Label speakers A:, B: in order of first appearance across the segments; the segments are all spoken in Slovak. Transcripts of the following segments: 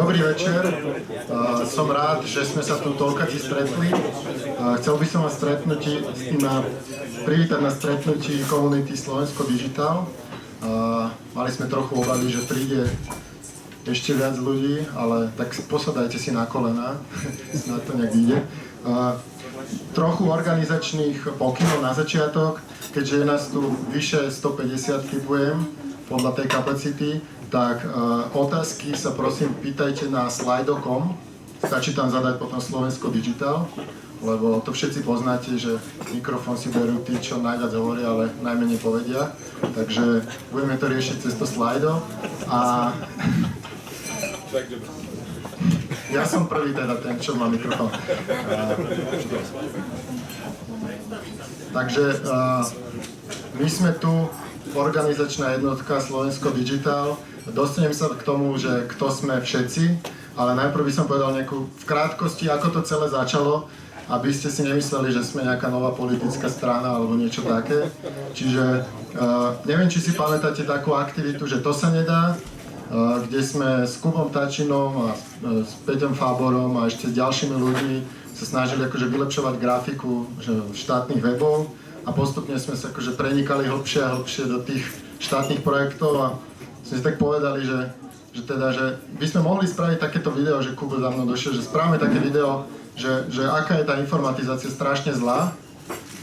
A: Dobrý večer, som rád, že sme sa tu toľkaci stretli. Chcel by som vás privítať na stretnutí komunity Slovensko Digital. Mali sme trochu obavy, že príde ešte viac ľudí, ale tak posadajte si na kolena, snad to nejak ide. Trochu organizačných pokynov na začiatok, keďže je nás tu vyše 150, typujem, podľa tej kapacity, tak otázky sa prosím pýtajte na slido.com, stačí tam zadať potom Slovensko Digital, lebo to všetci poznáte, že mikrofón si berú tí, čo najviac hovoria, ale najmenej povedia, takže budeme to riešiť cez to slido a ja som prvý teda ten, čo má mikrofón. Takže my sme tu, organizačná jednotka Slovensko Digital. Dostanem sa k tomu, že kto sme všetci, ale najprv by som povedal nejakú v krátkosti, ako to celé začalo, aby ste si nemysleli, že sme nejaká nová politická strana alebo niečo také. Čiže neviem, či si pamätáte takú aktivitu, že to sa nedá, kde sme s Kubom Tačinom a s Peťom Fáborom a ešte s ďalšími ľuďmi sa snažili akože vylepšovať grafiku štátnych webov a postupne sme sa akože prenikali hlbšie a hlbšie do tých štátnych projektov a sme si tak povedali, že by sme mohli spraviť takéto video, že Kubo za mnou došiel, že správame také video, že aká je tá informatizácia strašne zlá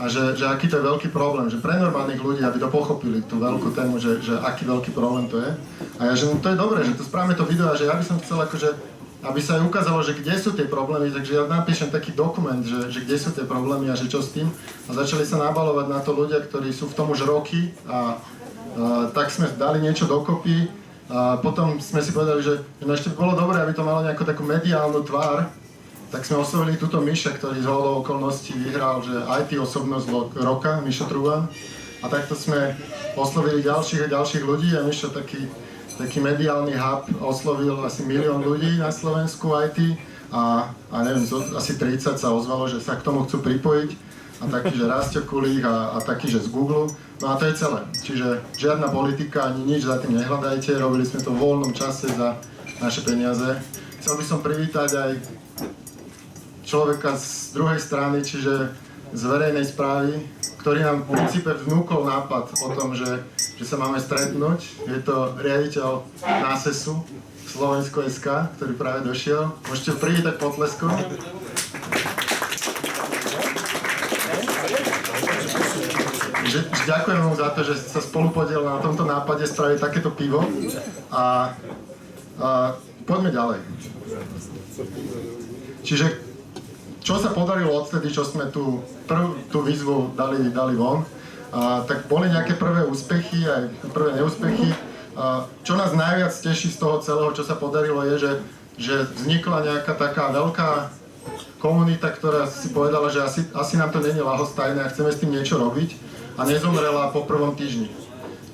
A: a že aký to je veľký problém, že pre normálnych ľudí, aby to pochopili, tú veľkú tému, že aký veľký problém to je. A ja, že no, to je dobré, že to správame to video a že ja by som chcel akože, aby sa aj ukázalo, že kde sú tie problémy, takže ja napíšem taký dokument, že kde sú tie problémy a že čo s tým. A začali sa nabalovať na to ľudia, ktorí sú v tom už roky a tak sme dali niečo dokopy a potom sme si povedali, že ešte by bolo dobré, aby to malo nejakú takú mediálnu tvár, tak sme oslovili túto Miša, ktorý z hodou okolností vyhral, že IT osobnosť roka, Mišo Truban. A takto sme oslovili ďalších a ďalších ľudí a Mišo taký mediálny hub oslovil asi 1 000 000 ľudí na Slovensku IT a neviem, asi 30 sa ozvalo, že sa k tomu chcú pripojiť. A taký, že Rastio Kulík a taký, že z Google. No a to je celé. Čiže žiadna politika, ani nič za tým nehľadajte. Robili sme to v voľnom čase za naše peniaze. Chcel by som privítať aj človeka z druhej strany, čiže z verejnej správy, ktorý nám v princípe vnúkol nápad o tom, že sa máme stretnúť. Je to riaditeľ NASESu Slovensko.sk, ktorý práve došiel. Môžete privítať potleskom. Ďakujem mu za to, že sa spolu podielil na tomto nápade spraviť takéto pivo a poďme ďalej. Čiže čo sa podarilo odtedy, čo sme tú výzvu dali von, tak boli nejaké prvé úspechy aj prvé neúspechy. Čo nás najviac teší z toho celého, čo sa podarilo, je, že vznikla nejaká taká veľká komunita, ktorá si povedala, že asi nám to nie je ľahostajné a chceme s tým niečo robiť. A nezomrela po prvom týždni.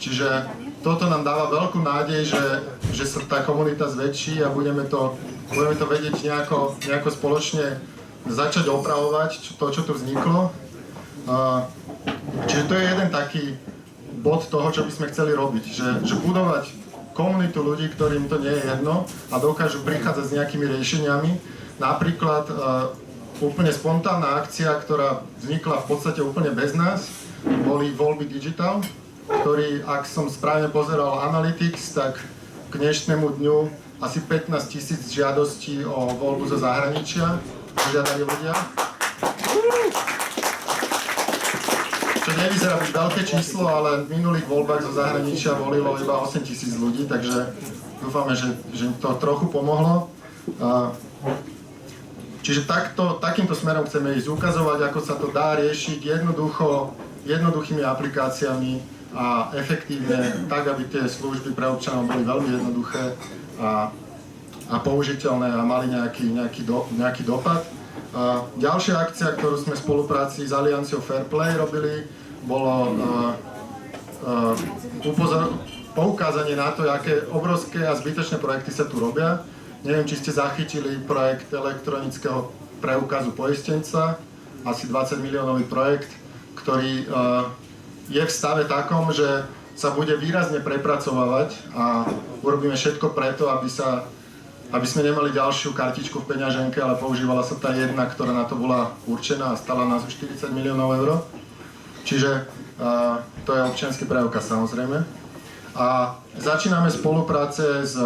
A: Čiže toto nám dáva veľkú nádej, že sa tá komunita zväčší a budeme to vedieť nejako spoločne začať opravovať to, čo tu vzniklo. Čiže to je jeden taký bod toho, čo by sme chceli robiť. Že budovať komunitu ľudí, ktorým to nie je jedno a dokážu prichádzať s nejakými riešeniami. Napríklad úplne spontánna akcia, ktorá vznikla v podstate úplne bez nás, boli voľby Digital, ktorý, ak som správne pozeral Analytics, tak k dnešnému dňu asi 15 000 žiadostí o voľbu zo zahraničia požiadali ľudia. Čo nevyzerá byť veľké číslo, ale v minulých voľbách zo zahraničia volilo iba 8 000 ľudí, takže dúfame, že to trochu pomohlo. Čiže takýmto smerom chceme ísť, ukazovať, ako sa to dá riešiť jednoduchými aplikáciami a efektívne, tak, aby tie služby pre občanov boli veľmi jednoduché a použiteľné a mali nejaký dopad. Ďalšia akcia, ktorú sme v spolupráci s Alianciou Fairplay robili, bolo poukázanie na to, aké obrovské a zbytočné projekty sa tu robia. Neviem, či ste zachytili projekt elektronického preukazu poistenca, asi 20 miliónový projekt, ktorý je v stave takom, že sa bude výrazne prepracovávať a urobíme všetko preto, aby sa aby sme nemali ďalšiu kartičku v peňaženke, ale používala sa tá jedna, ktorá na to bola určená a stala nás 40 miliónov eur. Čiže to je občiansky preukaz samozrejme. A začíname spolupráce s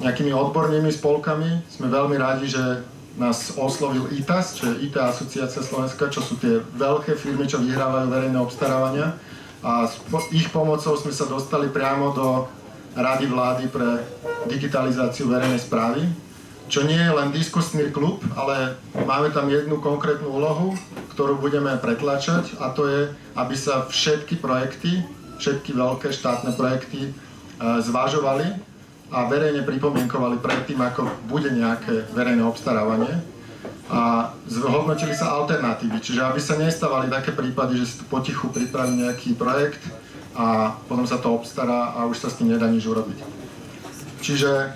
A: nejakými odbornými spolkami. Sme veľmi radi, že nás oslovil ITAS, čo je IT Asociácia Slovenska, čo sú tie veľké firmy, čo vyhrávajú verejné obstarávania. A s ich pomocou sme sa dostali priamo do Rady vlády pre digitalizáciu verejnej správy, čo nie je len diskusný klub, ale máme tam jednu konkrétnu úlohu, ktorú budeme pretlačať, a to je, aby sa všetky projekty, všetky veľké štátne projekty zvažovali a verejne pripomienkovali predtým, ako bude nejaké verejné obstarávanie. A zhodnotili sa alternatívy, čiže aby sa nestávali také prípady, že si tu potichu pripraví nejaký projekt a potom sa to obstará a už sa s tým nedá nič urobiť. Čiže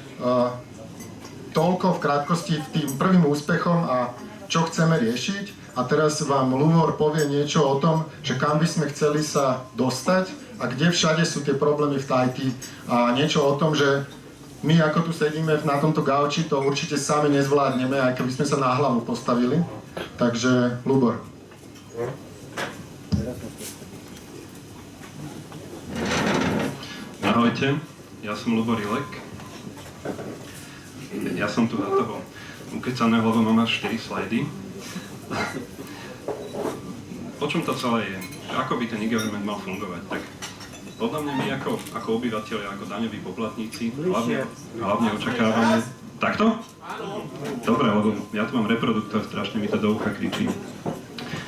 A: toľko v krátkosti tým prvým úspechom a čo chceme riešiť. A teraz vám Lubor povie niečo o tom, že kam by sme chceli sa dostať a kde všade sú tie problémy v IT a niečo o tom, že my ako tu sedíme na tomto gauči, to určite sami nezvládneme, aj keby sme sa na hlavu postavili. Takže Lubor.
B: Ahojte, ja som Lubor Ilek. Ja som tu na toho ukecaného, lebo mám až 4 slajdy. O čom to celé je? Ako by ten e-government mal fungovať? Tak podľa mňa my ako obyvateľi, ako daňoví poplatníci, hlavne očakávame... Takto? Dobre, lebo ja tu mám reproduktor, strašne mi to do ucha kričí.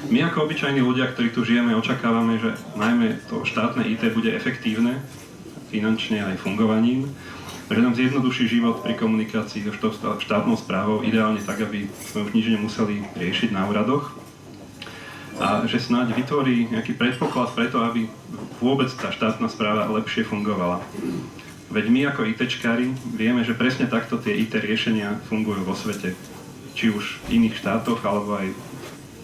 B: My ako obyčajní ľudia, ktorí tu žijeme, očakávame, že najmä to štátne IT bude efektívne, finančne aj fungovaním, že nám zjednoduší život pri komunikácii so štátnou správou, ideálne tak, aby sme už nič nemuseli riešiť na úradoch, a že snáď vytvorí nejaký predpoklad preto, aby vôbec tá štátna správa lepšie fungovala. Veď my ako ITčkári vieme, že presne takto tie IT riešenia fungujú vo svete, či už v iných štátoch, alebo aj v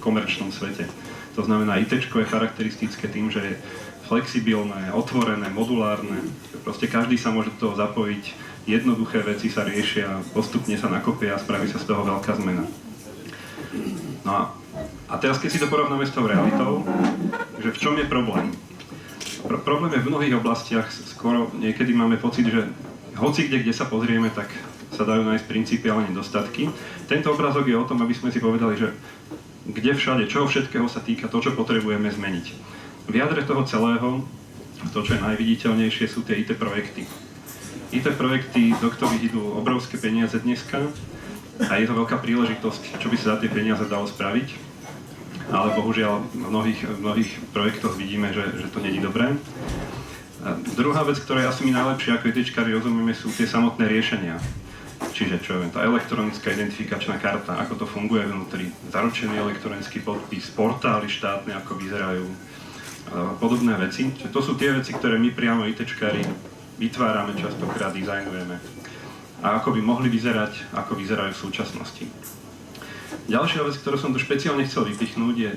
B: komerčnom svete. To znamená, ITčko je charakteristické tým, že je flexibilné, otvorené, modulárne. Proste každý sa môže do toho zapojiť, jednoduché veci sa riešia, postupne sa nakopia a spraví sa z toho veľká zmena. No a teraz, keď si to porovnáme s tou realitou, že v čom je problém? Problém je v mnohých oblastiach, skoro niekedy máme pocit, že hoci kde sa pozrieme, tak sa dajú nájsť principiálne nedostatky. Tento obrázok je o tom, aby sme si povedali, že kde všade, čoho všetkého sa týka to, čo potrebujeme zmeniť. V jadre toho celého, to, čo je najviditeľnejšie, sú tie IT projekty. IT projekty, do ktorých idú obrovské peniaze dneska a je to veľká príležitosť, čo by sa za tie peniaze dalo spraviť. Ale bohužiaľ v mnohých projektoch vidíme, že to nie je dobré. A druhá vec, ktorá je asi mi najlepšie, ako ITčkári rozumieme, sú tie samotné riešenia. Čiže čo je tá elektronická identifikačná karta, ako to funguje vnútri, zaručený elektronický podpis, portály štátne, ako vyzerajú, podobné veci. Čiže to sú tie veci, ktoré my priamo ITčkári vytvárame, častokrát dizajnujeme. A ako by mohli vyzerať, ako vyzerajú v súčasnosti. Ďalšia vec, ktorú som tu špeciálne chcel vypichnúť, je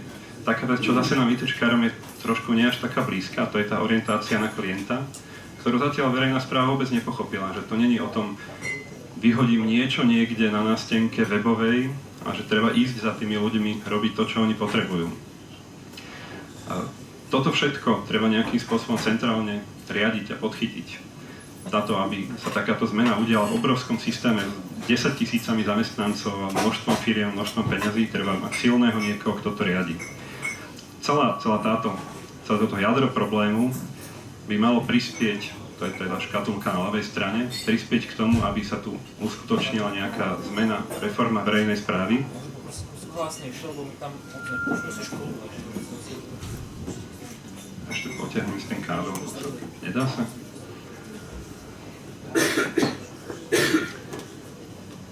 B: taká vec, čo zase nám ITčkárom je trošku nie až taká blízka, to je tá orientácia na klienta, ktorú zatiaľ verejná správa vôbec nepochopila, že to není o tom, vyhodím niečo niekde na nástenke webovej a že treba ísť za tými ľuďmi, robiť to, čo oni potrebujú. A toto všetko treba nejakým spôsobom centrálne riadiť a podchytiť. Na to, aby sa takáto zmena udiala v obrovskom systéme s 10 000 zamestnancov a množstvom firiem, množstvom peňazí, treba mať silného niekoho, kto to riadi. Celé toto jadro problému by malo prispieť, to je teda škatulka na ľavej strane, prispieť k tomu, aby sa tu uskutočnila nejaká zmena, reforma verejnej správy. Ešte potiahnem si ten kábel. Nedá sa?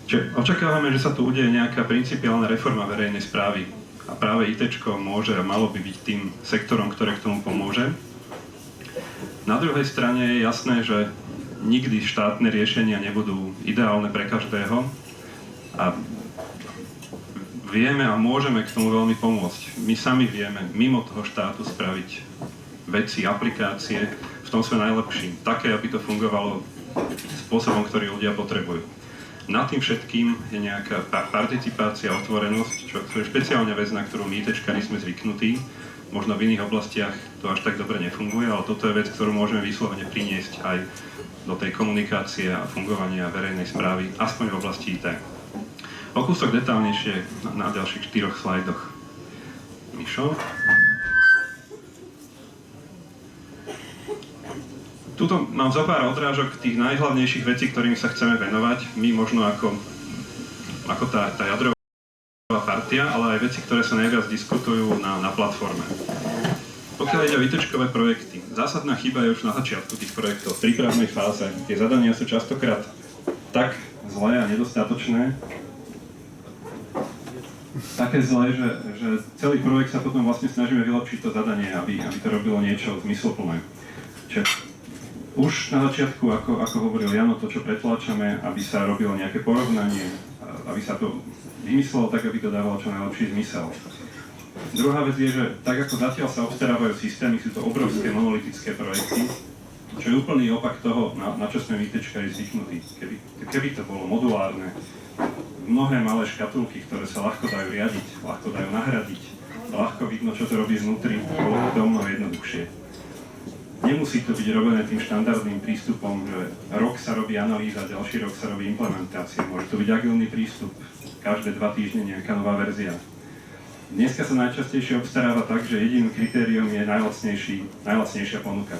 B: Čiže očakávame, že sa tu udeje nejaká principiálna reforma verejnej správy a práve ITčko môže a malo by byť tým sektorom, ktoré k tomu pomôže. Na druhej strane je jasné, že nikdy štátne riešenia nebudú ideálne pre každého a vieme a môžeme k tomu veľmi pomôcť. My sami vieme mimo toho štátu spraviť veci, aplikácie, v tom sme najlepší. Také, aby to fungovalo spôsobom, ktorý ľudia potrebujú. nad tým všetkým je nejaká participácia, otvorenosť, čo je špeciálne vec, na ktorú my ITčkári sme zvyknutí. Možno v iných oblastiach to až tak dobre nefunguje, ale toto je vec, ktorú môžeme vyslovene priniesť aj do tej komunikácie a fungovania verejnej správy, aspoň v oblasti IT. O kúsok detálnejšie na ďalších 4 slajdoch. Mišo. Tuto mám zo pár odrážok tých najhlavnejších vecí, ktorými sa chceme venovať. My možno ako tá jadrová partia, ale aj veci, ktoré sa najviac diskutujú na platforme. Pokiaľ ide o ITčkové projekty, zásadná chyba je už na začiatku tých projektov, v prípravnej fáze. Tie zadania sú častokrát tak zlé a nedostatočné, také zlé, že celý projekt sa potom vlastne snažíme vylepšiť to zadanie, aby to robilo niečo zmysluplné. Čiže už na začiatku, ako hovoril Jano, to, čo pretláčame, aby sa robilo nejaké porovnanie, aby sa to vymyslelo tak, aby to dávalo čo najlepší zmysel. Druhá vec je, že tak ako zatiaľ sa obstarávajú systémy, sú to obrovské monolitické projekty, čo je úplný opak toho, na čo sme ITčkári zvyknutí. Keby to bolo modulárne, mnohé malé škatulky, ktoré sa ľahko dajú riadiť, ľahko dajú nahradiť, ľahko vidno, čo to robí znútri, bolo to mnoho jednoduchšie. Nemusí to byť robené tým štandardným prístupom, že rok sa robí analýza, ďalší rok sa robí implementácia. Môže to byť agilný prístup, každé 2 týždne nejaká nová verzia. Dneska sa najčastejšie obstaráva tak, že jediným kritériom je najlacnejšia ponuka.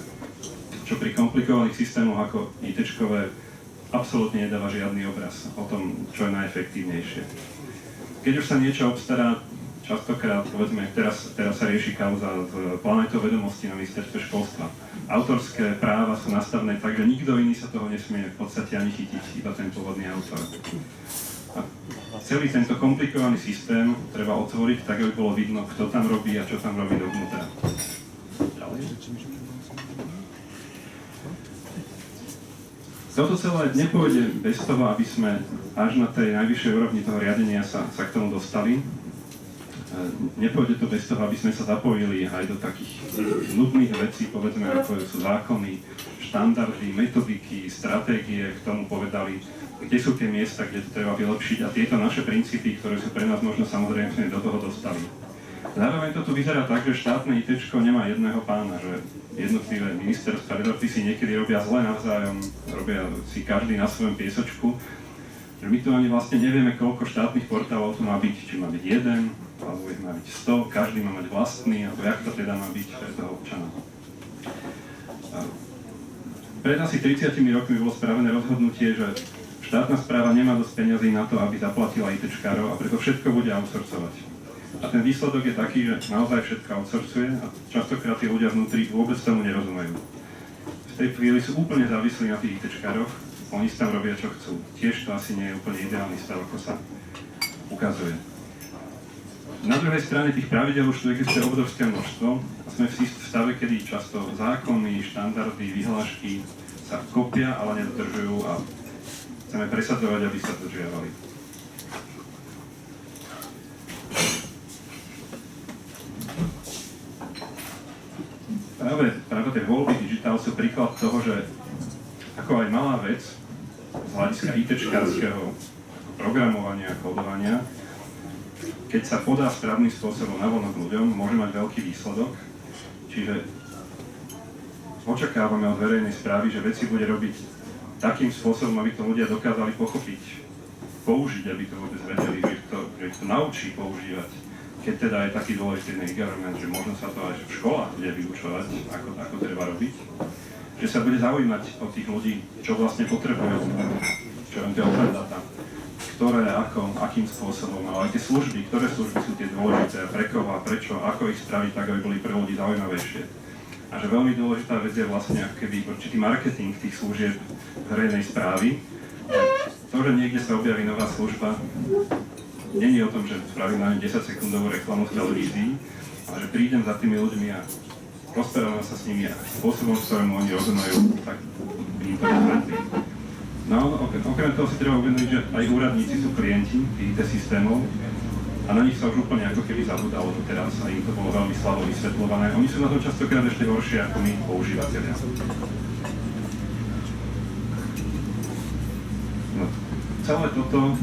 B: Čo pri komplikovaných systémoch ako ITčkové absolútne nedáva žiadny obraz o tom, čo je najefektívnejšie. Keď už sa niečo obstará, častokrát, povedzme, teraz sa rieši kauza z planetou vedomostí na ministerstve školstva. Autorské práva sú nastavené tak, že nikto iný sa toho nesmie v podstate ani chytiť, iba ten pôvodný autor. A celý tento komplikovaný systém treba otvoriť tak, aby bolo vidno, kto tam robí a čo tam robí dovnútra. Ďalej. Toto celé nepôjde bez toho, aby sme až na tej najvyššej úrovni toho riadenia sa k tomu dostali. Nepôjde to bez toho, aby sme sa zapojili aj do takých nutných vecí, povedzme, ako sú zákony, štandardy, metodiky, stratégie, k tomu povedali, kde sú tie miesta, kde to treba vylepšiť a tieto naše princípy, ktoré sú pre nás možno samozrejme, sme do toho dostali. Zároveň to tu vyzerá tak, že štátne ITčko nemá jedného pána, že jednotlivé ministerstva, rezorty si niekedy robia zle navzájom, robia si každý na svojom piesočku, že my tu ani vlastne nevieme, koľko štátnych portálov tu má byť, či má byť 1, alebo ich má byť 100, každý má mať vlastný, alebo jak to teda má byť pre toho občana. Pred asi 30 rokmi bolo spravené rozhodnutie, že štátna správa nemá dosť peňazí na to, aby zaplatila ITčkárov a preto všetko bude outsourcovať. A ten výsledok je taký, že naozaj všetko outsourcuje a častokrát tí ľudia vnútri vôbec tomu nerozumejú. V tej chvíli sú úplne závislí na tých ITčkároch, oni si tam robia, čo chcú. Tiež to asi nie je úplne ideálny stav, ako sa ukazuje. Na druhej strane tých pravidel už tu existuje obrovské množstvo a sme v stave, kedy často zákony, štandardy, vyhlášky sa kopia, ale nedodržujú a chceme presadzovať, aby sa dodržiavali. Práve tie voľby digitál sú príklad toho, že ako aj malá vec z hľadiska ITčkárskeho programovania a kódovania, keď sa podá správnym spôsobom navonok ľuďom, môže mať veľký výsledok. Čiže očakávame od verejnej správy, že veci bude robiť takým spôsobom, aby to ľudia dokázali pochopiť, použiť, aby to vôbec vedeli, že ich to naučí používať. Keď teda je taký dôležitý e-government, že možno sa to aj v školách bude vyučovať, ako treba robiť, že sa bude zaujímať o tých ľudí, čo vlastne potrebujú, čo len tie open data, ktoré, akým spôsobom, ale aj tie služby, ktoré služby sú tie dôležité, pre koho a prečo, ako ich spraviť tak, aby boli pre ľudí zaujímavejšie. A že veľmi dôležitá vec je vlastne ako keby určitý marketing tých služieb verejnej správy. To, že niekde sa objaví nová služba, nie je o tom, že spravím na ňu 10-sekundovú reklamu v televízii, ale že prídem za tými ľuďmi a rozprávam sa s nimi a spôsobom, ktorému oni rozumejú, tak im to vysvetlím. No, okrem toho si treba uvedomiť, že aj úradníci sú klienti IT systémov a na nich sa už úplne ako keby zabudalo doteraz a im to bolo veľmi slabo vysvetľované. Oni sú na tom častokrát ešte horšie ako my používateľia. No. celé toto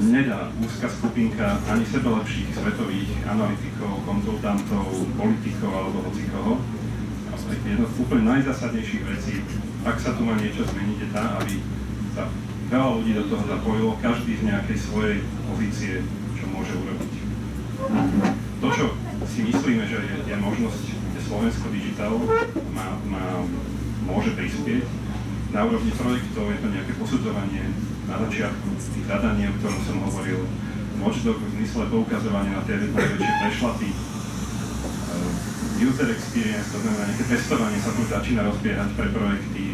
B: nedá úzka skupinka ani sebelepších svetových analytikov, konzultantov, politikov alebo hocikoho. Jedna z úplne najzásadnejších vecí, ak sa tu má niečo zmeniť, je tá, aby sa veľa ľudí do toho zapojilo, každý z nejakej svojej pozície, čo môže urobiť. To, čo si myslíme, že je možnosť, kde Slovensko Digital môže prispieť, na úrovni projektov je to nejaké posudzovanie na začiatku tých zadaní, o ktorom som hovoril, watchdog v zmysle poukazovania na tie najväčšie prešlapy, user experience, to znamená nejaké testovanie sa tu začína rozbiehať pre projekty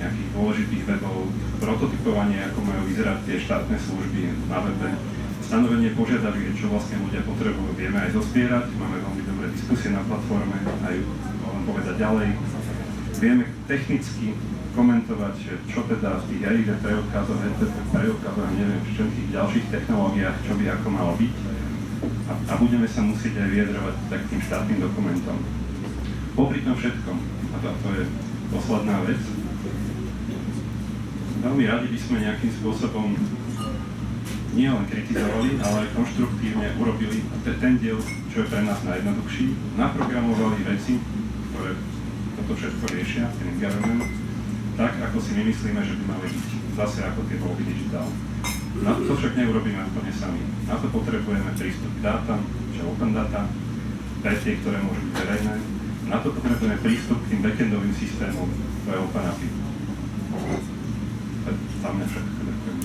B: nejakých dôležitých webov, prototypovanie, ako majú vyzerať tie štátne služby na webe, stanovenie požiadaviek, čo vlastne ľudia potrebujú, vieme aj zozbierať, máme veľmi dobré diskusie na platforme, aj len povedať ďalej. Vieme technicky komentovať, čo teda v tých AID preukazoch, neviem, v všetkých ďalších technológiách, čo by ako malo byť. A budeme sa musieť aj vyjadrovať tak tým štátnym dokumentom. Popri tom všetkom, a to je posledná vec, veľmi radi by sme nejakým spôsobom nie len kritizovali, ale aj konštruktívne urobili ten diel, čo je pre nás najjednoduchší, naprogramovali veci, ktoré toto všetko riešia, ten government, tak, ako si my myslíme, že by mali byť. Zase ako tie voľby digitál. Na to však neurobíme úplne sami. Na to potrebujeme prístup k dátam, čo open data, pre tie, ktoré môžu byť verejné. Na to potrebujeme prístup k tým backendovým systémom, to je Open API. To je za mňa všetko. Ďakujem.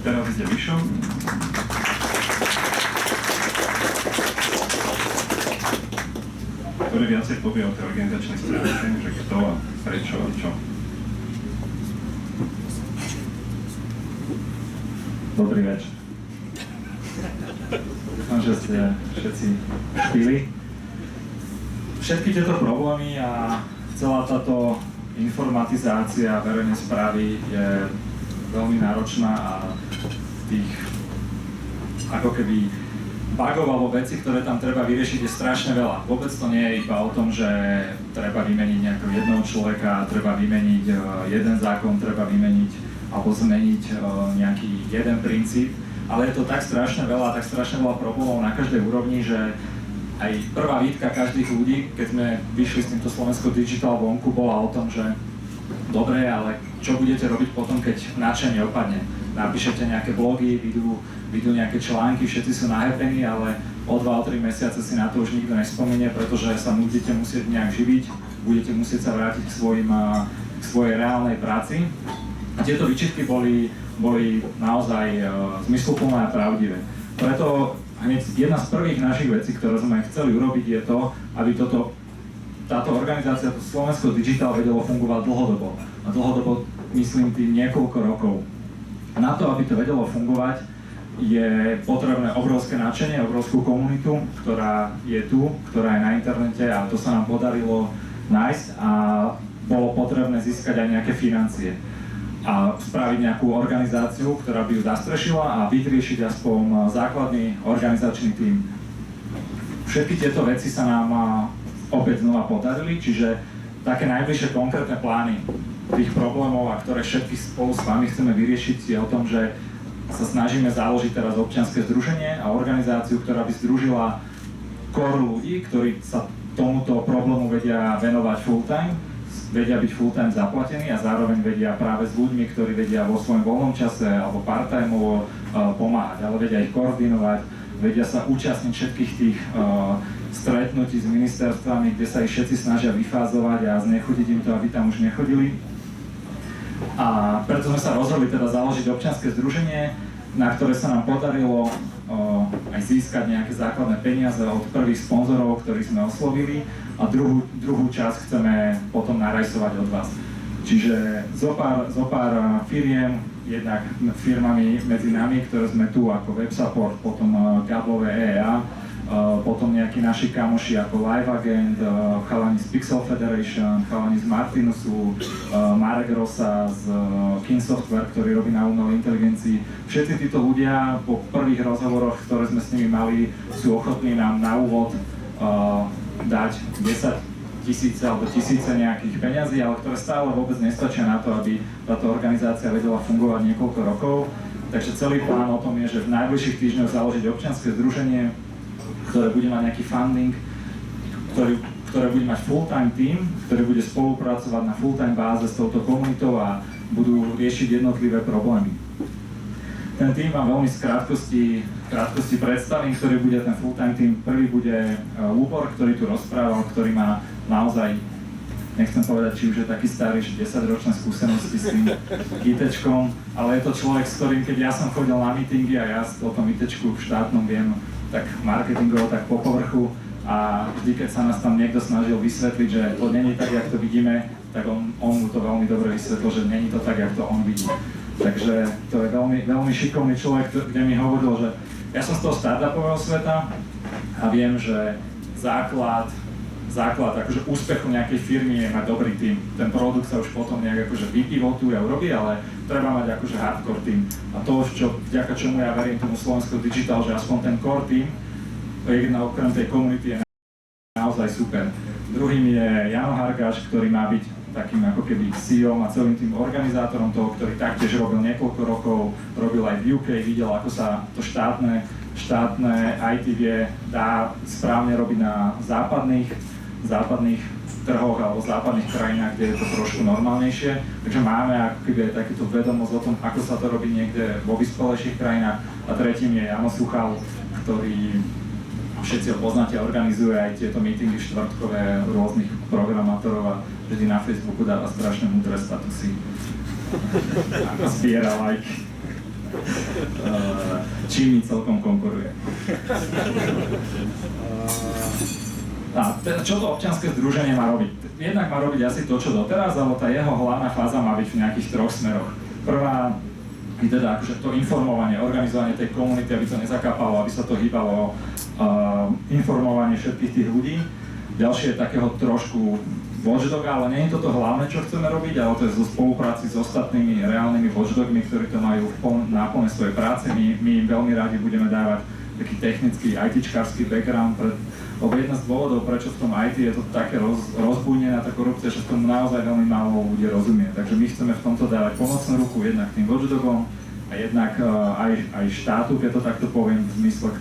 B: Teraz ide Mišo. Ktorý viacej povie o tej organizačnej stránke, že kto a prečo a čo.
C: Dobrý večer. Dúfam, že ste všetci špili. Všetky tieto problémy a celá táto informatizácia verejnej správy je veľmi náročná a tých ako keby bugov alebo vecí, ktoré tam treba vyriešiť, je strašne veľa. Vôbec to nie je iba o tom, že treba vymeniť nejakého jedného človeka, treba vymeniť jeden zákon, treba vymeniť alebo zmeniť nejaký jeden princíp, ale je to tak strašne veľa problémov na každej úrovni, že aj prvá výtka každých ľudí, keď sme vyšli s týmto Slovensko Digital vonku, bola o tom, že dobre, ale čo budete robiť potom, keď nadšenie opadne? Napíšete nejaké blogy, vidú nejaké články, všetci sú nahepení, ale o 2-3 mesiace si na to už nikto nespomenie, pretože sa budete musieť nejak živiť, budete musieť sa vrátiť k svojej reálnej práci. A tieto výčitky boli naozaj zmysluplné a pravdivé. Preto hneď jedna z prvých našich vecí, ktoré sme chceli urobiť, je to, aby táto organizácia, to Slovensko Digital, vedelo fungovať dlhodobo. A dlhodobo myslím tým niekoľko rokov. Na to, aby to vedelo fungovať, je potrebné obrovské nadšenie, obrovskú komunitu, ktorá je tu, ktorá je na internete, a to sa nám podarilo nájsť a bolo potrebné získať aj nejaké financie a spraviť nejakú organizáciu, ktorá by ju zastrešila a vyriešiť aspoň základný organizačný tím. Všetky tieto veci sa nám opäť znova podarili, čiže také najbližšie konkrétne plány tých problémov, a ktoré všetky spolu s vami chceme vyriešiť, je o tom, že sa snažíme založiť teraz občianske združenie a organizáciu, ktorá by združila core ľudí, ktorí sa tomuto problému vedia venovať full-time, vedia byť full-time zaplatení a zároveň vedia práve s ľuďmi, ktorí vedia vo svojom voľnom čase alebo part-timeovo pomáhať, ale vedia ich koordinovať, vedia sa účastniť všetkých tých stretnutí s ministerstvami, kde sa ich všetci snažia vyfázovať a znechutiť im to, aby tam už nechodili. A preto sme sa rozhodli teda založiť občianske združenie, na ktoré sa nám podarilo aj získať nejaké základné peniaze od prvých sponzorov, ktorých sme oslovili, a druhú časť chceme potom narajsovať od vás. Čiže zopár firiem, jednak firmami medzi nami, ktoré sme tu ako WebSupport, potom Gablové EEA, potom nejakí naši kamoši ako LiveAgent, chalani z Pixel Federation, chalani z Martinusu, Marek Rosa z King Software, ktorý robí na umelej inteligencii. Všetci títo ľudia po prvých rozhovoroch, ktoré sme s nimi mali, sú ochotní nám na úvod dať 10 tisíce alebo tisíce nejakých peňazí, ale ktoré stále vôbec nestačia na to, aby táto organizácia vedela fungovať niekoľko rokov. Takže celý plán o tom je, že v najbližších týždňoch založiť občianske združenie, ktoré bude mať nejaký funding, ktoré bude mať full-time team, ktorý bude spolupracovať na full-time báze s touto komunitou a budú riešiť jednotlivé problémy. Ten tým vám veľmi z krátkosti predstavím, ktorý bude ten full-time team. Prvý bude Lubor, ktorý tu rozprával, ktorý má naozaj, nechcem povedať, či už je taký starý, že 10-ročné skúsenosti s tým ITčkom, ale je to človek, s ktorým, keď ja som chodil na meetingy a ja o tom ITčku v štátnom viem tak marketingovo, tak po povrchu, a vždy, keď sa nás tam niekto snažil vysvetliť, že to není tak, jak to vidíme, tak on mu to veľmi dobre vysvetlil, že není to tak, jak to on vidí. Takže to je veľmi, veľmi šikovný človek, kde mi hovoril, že ja som z toho startupového sveta a viem, že základ akože úspechu nejakej firmy je mať dobrý tím. Ten produkt sa už potom nejak akože vypivotuje a urobí, ale treba mať akože hardcore tím. A to, vďaka čomu ja verím tomu Slovensku Digital, že aspoň ten core tím, okrem tej komunity je naozaj super. Druhým je Jano Hargáš, ktorý má byť takým ako keby CEO a celým tým organizátorom toho, ktorý taktiež robil niekoľko rokov, robil aj v UK, videl, ako sa to štátne IT dá správne robiť na západných trhoch alebo západných krajinách, kde je to trošku normálnejšie. Takže máme ako keby aj takúto vedomosť o tom, ako sa to robí niekde vo vyspelejších krajinách. A tretím je Jano Suchal, ktorý všetci ho poznáte, organizuje aj tieto meetingy štvrtkové rôznych programátorov a vždy na Facebooku dáva strašne múdre statusy. A zbiera like. Čím mi celkom konkuruje. A čo to občianske združenie má robiť? Jednak má robiť asi to, čo doteraz, alebo tá jeho hlavná fáza má byť v nejakých troch smeroch. Prvá je teda akože to informovanie, organizovanie tej komunity, aby to nezakápalo, aby sa to hýbalo, informovanie všetkých tých ľudí. Ďalšie je takého trošku watchdoga, ale nie je toto hlavné, čo chceme robiť, ale to je zo spolupráci s ostatnými reálnymi watchdogmi, ktorí to majú na plné svojej práce. My im veľmi radi budeme dávať taký technický IT-čkársky background, lebo jedna z dôvodov, prečo v tom IT je to také rozbújnená tá korupcia, že tomu naozaj veľmi málo ľudí rozumie. Takže my chceme v tomto dávať pomocnú ruku jednak tým watchdogom a jednak aj štátu, keď to takto poviem, v zmysle,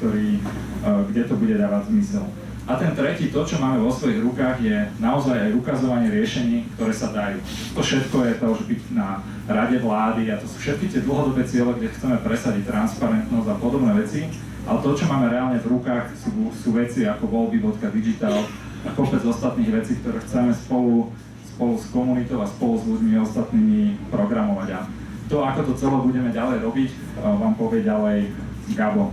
C: kde to bude dávať zmysel. A ten tretí, to, čo máme vo svojich rukách, je naozaj aj ukazovanie riešení, ktoré sa dajú. To všetko je to, že byť na rade vlády a to sú všetky tie dlhodobé ciele, kde chceme presadiť transparentnosť a podobné veci. Ale to, čo máme reálne v rukách, sú veci ako voľby.digital a kopec ostatných vecí, ktoré chceme spolu s komunitou a spolu s ľuďmi ostatnými programovať. A to, ako to celé budeme ďalej robiť, vám povie ďalej Gabo.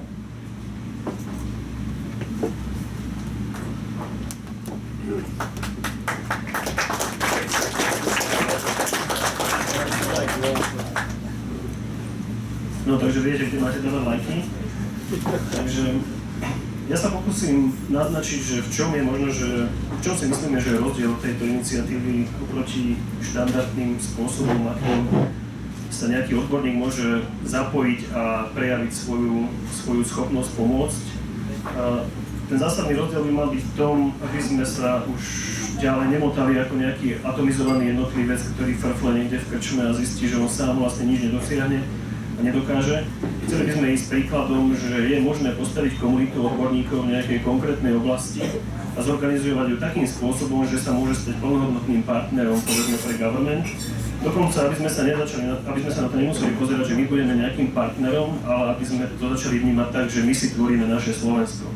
D: No takže viete, kde máte dávať lajky. Takže ja sa pokúsim naznačiť, že v čom je možno, v čom si myslíme, že je rozdiel tejto iniciatívy oproti štandardným spôsobom, akým sa nejaký odborník môže zapojiť a prejaviť svoju schopnosť pomôcť. Ten zásadný rozdiel by mal byť v tom, aby sme sa už ďalej nemotali ako nejaký atomizovaný jednotlivec, ktorý frfle niekde v krčme a zistí, že on sám vlastne nič nedosiahne a nedokáže. Chceli by sme ísť príkladom, že je možné postaviť komunitu odborníkov v nejakej konkrétnej oblasti a zorganizovať ju takým spôsobom, že sa môže stať plnohodnotným partnerom, povedzme pre government. Dokonca, aby sme sa na to nemuseli pozerať, že my budeme nejakým partnerom, ale aby sme to začali vnímať tak, že my si tvoríme naše Slovensko.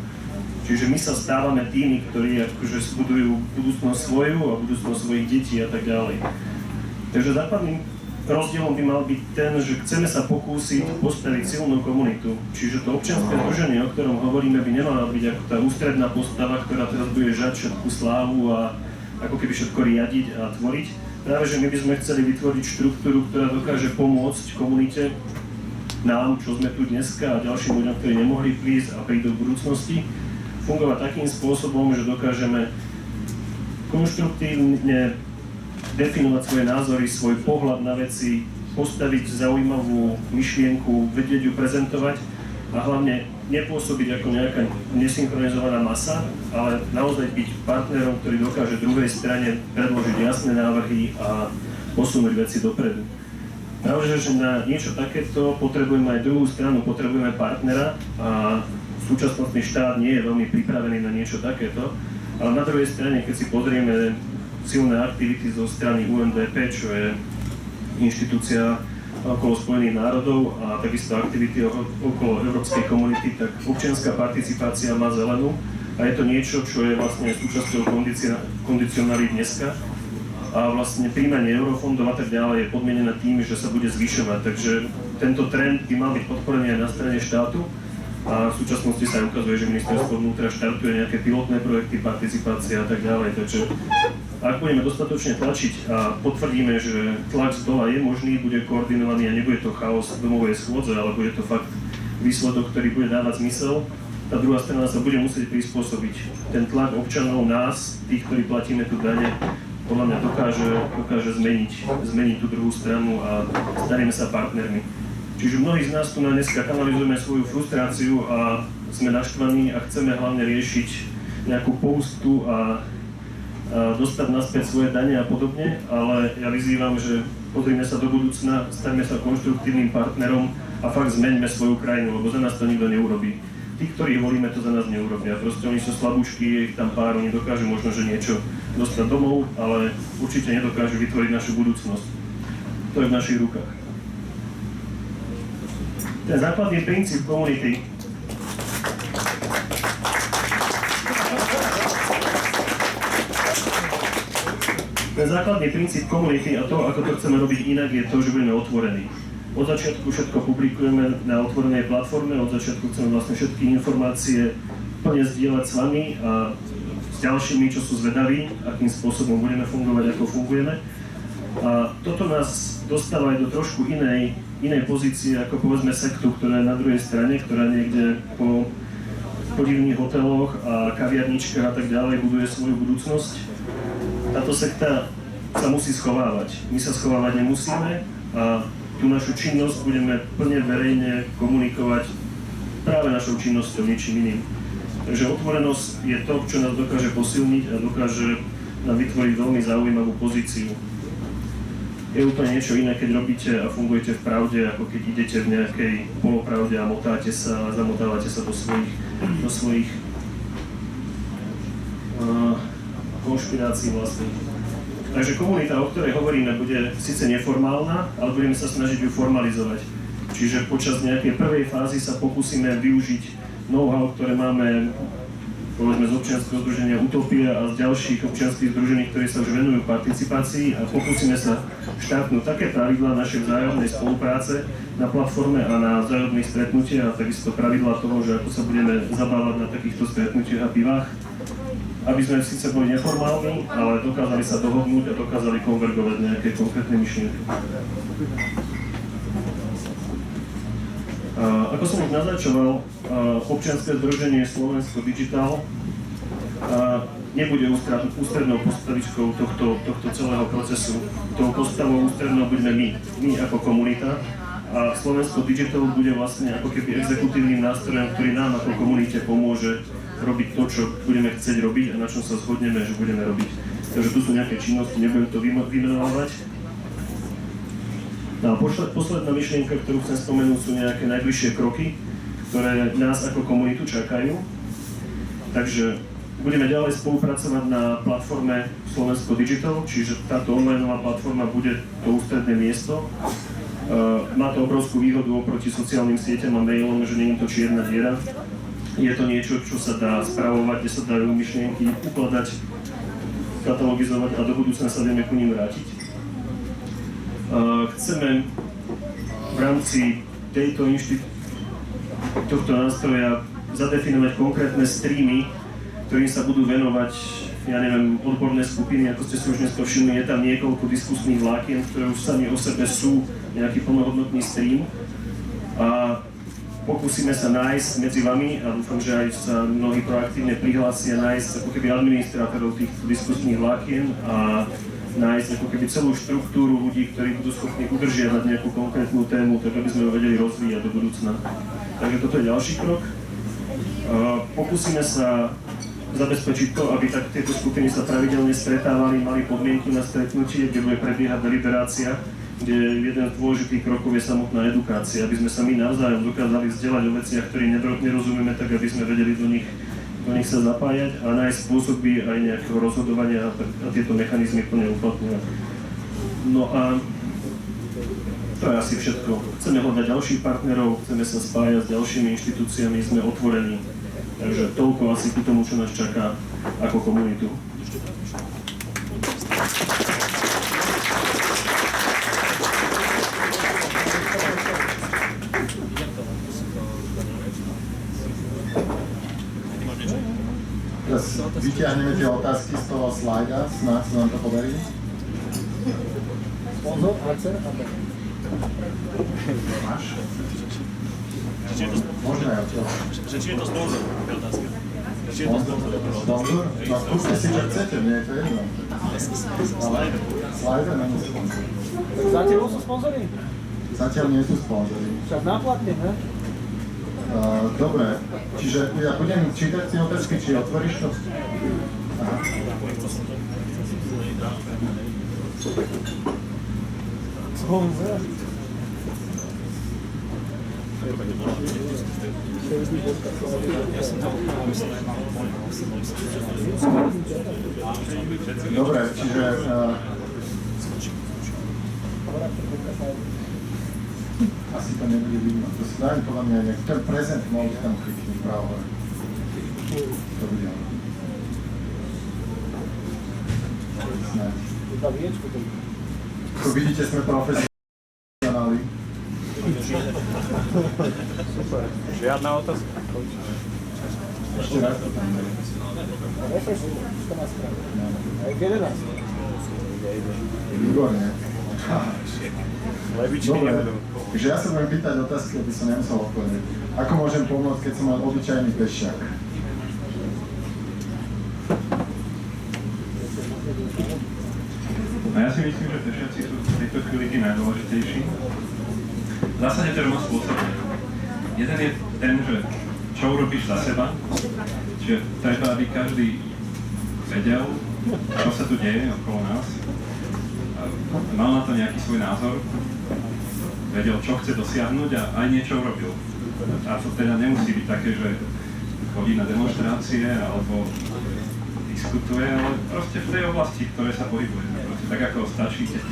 D: Čiže my sa stávame tými, ktorí akože budujú budúcnosť svoju a budúcnosť svojich detí a tak ďalej. Takže základným rozdielom by mal byť ten, že chceme sa pokúsiť postaviť silnú komunitu. Čiže to občianske združenie, o ktorom hovoríme, by nemala byť ako tá ústredná postava, ktorá teraz bude žať všetku slávu a ako keby všetko riadiť a tvoriť. Práve, že my by sme chceli vytvoriť štruktúru, ktorá dokáže pomôcť komunite, nám, čo sme tu dneska a ďalším ľuďom, ktorí nemohli prísť a prídu v budúcnosti, fungovať takým spôsobom, že dokážeme konštruktívne definovať svoje názory, svoj pohľad na veci, postaviť zaujímavú myšlienku, vedieť ju prezentovať a hlavne nepôsobiť ako nejaká nesynchronizovaná masa, ale naozaj byť partnerom, ktorý dokáže druhej strane predložiť jasné návrhy a posunúť veci dopredu. Pravda, že na niečo takéto potrebujeme aj druhú stranu, potrebujeme partnera a súčasnostný štát nie je veľmi pripravený na niečo takéto, ale na druhej strane, keď si pozrieme silné aktivity zo strany UNDP, čo je inštitúcia okolo Spojených národov a takisto aktivity okolo Európskej komunity, tak občianská participácia má zelenú a je to niečo, čo je vlastne súčasťou kondicionalít dneska a vlastne príjmanie eurofondov a tak ďalej je podmienené tým, že sa bude zvyšovať, takže tento trend by mal byť podporený aj na strane štátu a v súčasnosti sa ukazuje, že ministerstvo vnútra štartuje nejaké pilotné projekty, participácia a tak ďalej, takže ak budeme dostatočne tlačiť a potvrdíme, že tlak z dola je možný, bude koordinovaný a nebude to chaos domovej schôdze, ale bude to fakt výsledok, ktorý bude dávať zmysel, tá druhá strana sa bude musieť prispôsobiť. Ten tlak občanov, nás, tých, ktorí platíme tu dane, podľa mňa dokáže zmeniť tú druhú stranu a staneme sa partnermi. Čiže mnohí z nás tu na dneska kanalizujeme svoju frustráciu a sme naštvaní a chceme hlavne riešiť nejakú pomstu a dostať naspäť svoje dane a podobne, ale ja vyzývam, že pozrime sa do budúcna, staňme sa konštruktívnym partnerom a fakt zmeňme svoju krajinu, lebo za nás to nikto neurobí. Tí, ktorých volíme, to za nás neurobia. Proste oni sú slabúčky, je ich tam pár, oni dokážu možno, že niečo dostať domov, ale určite nedokážu vytvoriť našu budúcnosť. To je v našich rukách. Ten základný princíp komunity a to, ako to chceme robiť inak, je to, že budeme otvorení. Od začiatku všetko publikujeme na otvorenej platforme, od začiatku chceme vlastne všetky informácie plne zdieľať s vami a s ďalšími, čo sú zvedaví, akým spôsobom budeme fungovať, ako fungujeme. A toto nás dostáva aj do trošku inej pozície, ako povedzme sektu, ktorá je na druhej strane, ktorá niekde po divných hoteloch a kaviarničkách a tak ďalej buduje svoju budúcnosť. Táto sekta sa musí schovávať. My sa schovávať nemusíme a tú našu činnosť budeme plne verejne komunikovať práve našou činnosťou, ničím iným. Takže otvorenosť je to, čo nás dokáže posilniť a dokáže nám vytvoriť veľmi zaujímavú pozíciu. Je úplne niečo iné, keď robíte a fungujete v pravde, ako keď idete v nejakej polopravde a motáte sa a zamotávate sa do svojich konšpirácií vlastne. Takže komunita, o ktorej hovoríme, bude síce neformálna, ale budeme sa snažiť ju formalizovať. Čiže počas nejakej prvej fázy sa pokúsime využiť know-how, ktoré máme povedzme z občianskeho združenia Utopia a z ďalších občianskych združení, ktorí sa už venujú participácii a pokúsime sa štartnúť také pravidlá našej vzájomnej spolupráce na platforme a na vzájomných stretnutiach a takisto pravidlá toho, že ako sa budeme zabávať na takýchto stretnutiach a pivách, aby sme síce boli neformálni, ale dokázali sa dohodnúť a dokázali konvergovať nejaké konkrétne myšlienky. Ako som už naznačoval, občianske združenie Slovensko Digital nebude ústrednou postavičkou tohto celého procesu. Tou postavou ústrednou budeme my ako komunita a Slovensko Digital bude vlastne ako keby exekutívnym nástrojom, ktorý nám ako komunite pomôže robiť to, čo budeme chcieť robiť a na čom sa zhodneme, že budeme robiť. Takže tu sú nejaké činnosti, nebudem to vymenovať. No a posledná myšlienka, ktorú chcem spomenúť, sú nejaké najbližšie kroky, ktoré nás ako komunitu čakajú. Takže budeme ďalej spolupracovať na platforme Slovensko Digital, čiže táto onlineová platforma bude to ústredné miesto. Má to obrovskú výhodu oproti sociálnym sieťam a mailom, že nie je to čierna diera. Je to niečo, čo sa dá spravovať, kde sa dajú myšlienky ukladať, katalogizovať a do budúcna sa vieme ku nim vrátiť. Chceme v rámci tohto nástroja zadefinovať konkrétne streamy, ktorým sa budú venovať, ja neviem, odborné skupiny, ako ste si už dnes všimli, je tam niekoľko diskusných vlákien, ktoré už sami o sebe sú nejaký plnohodnotný stream. A pokúsime sa nájsť medzi vami, a dúfam, že aj sa mnohí proaktívne prihlásia, nájsť ako keby administrátorov týchto diskusných vlákien a nájsť ako keby celú štruktúru ľudí, ktorí budú schopní udržiavať nejakú konkrétnu tému, tak aby sme ju vedeli rozvíjať do budúcna. Takže toto je ďalší krok. Pokúsime sa zabezpečiť to, aby tieto skupiny sa pravidelne stretávali, mali podmienky na stretnutie, kde bude prebiehať deliberácia, kde jeden z dôležitých krokov je samotná edukácia, aby sme sa my navzájom dokázali vzdelať o veciach, ktoré nerozumieme, tak aby sme vedeli do nich sa zapájať a nájsť spôsoby aj nejakého rozhodovania a tieto mechanizmy plne uplatňovať. No a to je asi všetko. Chceme hľadať ďalších partnerov, chceme sa spájať s ďalšími inštitúciami, sme otvorení. Takže toľko asi k tomu, čo nás čaká ako komunitu.
A: Teraz vyťahneme tie otázky z toho slajda, snáď sa nám to podarí.
E: Sponzor, Alcer a B.
A: Máš? Možno aj odtiaľ.
D: Že či je to sponzor? Otázka. Či je to sponzor?
A: Sponzor? No skúste si, čo chcete, mne je to jedno.
D: Slider.
A: Slider není sponzor.
E: Tak zatiaľ sú sponzory?
A: Zatiaľ nie sú sponzory.
E: Však náplatne, ne?
A: Dobre, čiže ja budem čítať tie otázky, či otvoríš to? Aha.
E: Sponzor?
A: Dobre, čiže asi to nebude vidno. To si dajú podľa mňa nejak. Ten prezent mohol tam kliknúť právo. To bude ono. Snáď.
E: Iba viečku to.
A: Ako vidíte, sme profesionáli.
E: Super.
F: Žiadna otázka.
A: Ešte raz to tam bude.
E: Refresh 14 krát. Aj 11.
A: Výborne.
F: Lebičky
A: Dobre,
F: nebudú.
A: takže ja sa budem pýtať otázky, aby som nemusel odpovedať. Ako môžem pomôcť, keď som len obyčajný pešiak?
B: No ja si myslím, že pešiaci sú v tejto chvíli tí najdôležitejší. V zásade to je rovno spôsobom. Jeden je ten, že čo urobíš za seba, čiže treba, aby každý vedel, čo sa tu deje okolo nás, mal na to nejaký svoj názor, vedel, čo chce dosiahnuť a aj niečo urobil. A to teda nemusí byť také, že chodí na demonštrácie alebo diskutuje, ale proste v tej oblasti, v ktorej sa pohybuje. Proste tak ako stačí, keď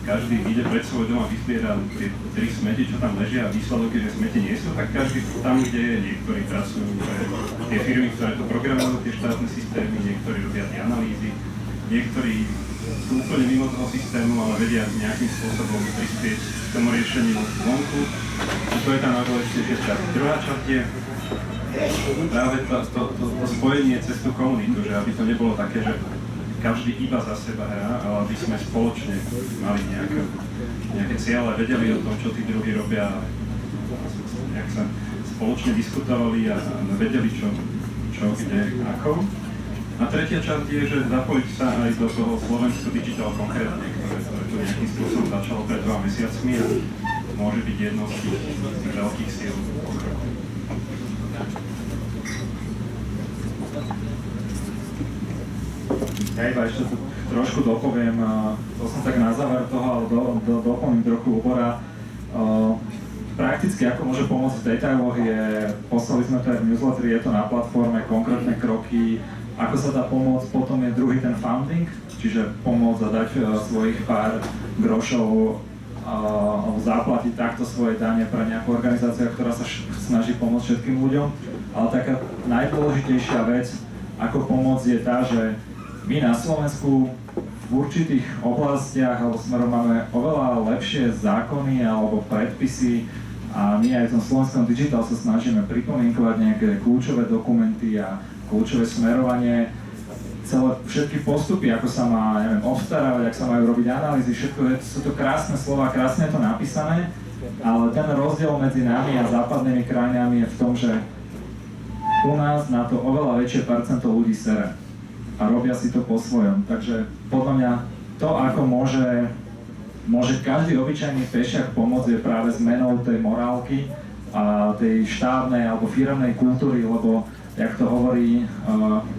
B: každý ide pred svoj dom a vyzbiera tie 3 smeti, čo tam ležia a výsledok je, že smeti nie sú, tak každý tam, kde je, niektorí pracujú pre tie firmy, ktoré to programujú, tie štátne systémy, niektorí robia tie analýzy, niektorí sú úplne mimo toho systému, ale vedia nejakým spôsobom prispieť k tomu riešeniu vonku. A to je tá najdôležitejšia časť. Druhá časť je práve to spojenie cez tú komunitu, že aby to nebolo také, že každý iba za seba hrá, ale aby sme spoločne mali nejaké cieľe, vedeli o tom, čo tí druhí robia, nejak sa spoločne diskutovali a vedeli, čo, kde, ako. A tretia časť je, že zapojiť sa aj do toho Slovensko Digital konkrétne, ktoré tu nejakým spôsobom začalo pred 2 mesiacmi a môže byť jednou z tých veľkých síl pokroku.
C: Ja iba ešte trošku dopoviem, to som tak na záver toho, ale doplním trochu Ubora. Prakticky, ako môže pomôcť v detailoch, poslali sme to aj v newsletteri, je to na platforme, konkrétne kroky, ako sa dá pomôcť, potom je druhý ten funding, čiže pomôcť a dať svojich pár grošov alebo zaplatiť takto svoje dane pre nejakú organizáciu, ktorá sa snaží pomôcť všetkým ľuďom. Ale taká najdôležitejšia vec, ako pomôcť, je tá, že my na Slovensku v určitých oblastiach alebo smerom máme oveľa lepšie zákony alebo predpisy a my aj v tom slovenskom digital sa snažíme pripomienkovať nejaké kľúčové dokumenty a kľúčové smerovanie, všetky postupy, ako sa má, obstarávať, ako sa majú robiť analýzy, všetko sú to krásne slova, krásne je to napísané, ale ten rozdiel medzi nami a západnými krajinami je v tom, že u nás na to oveľa väčšie percento ľudí sere a robia si to po svojom. Takže podľa mňa to, ako môže každý obyčajný pešiak pomôcť, je práve zmenou tej morálky a tej štábnej alebo firemnej kultúry, lebo jak to hovorí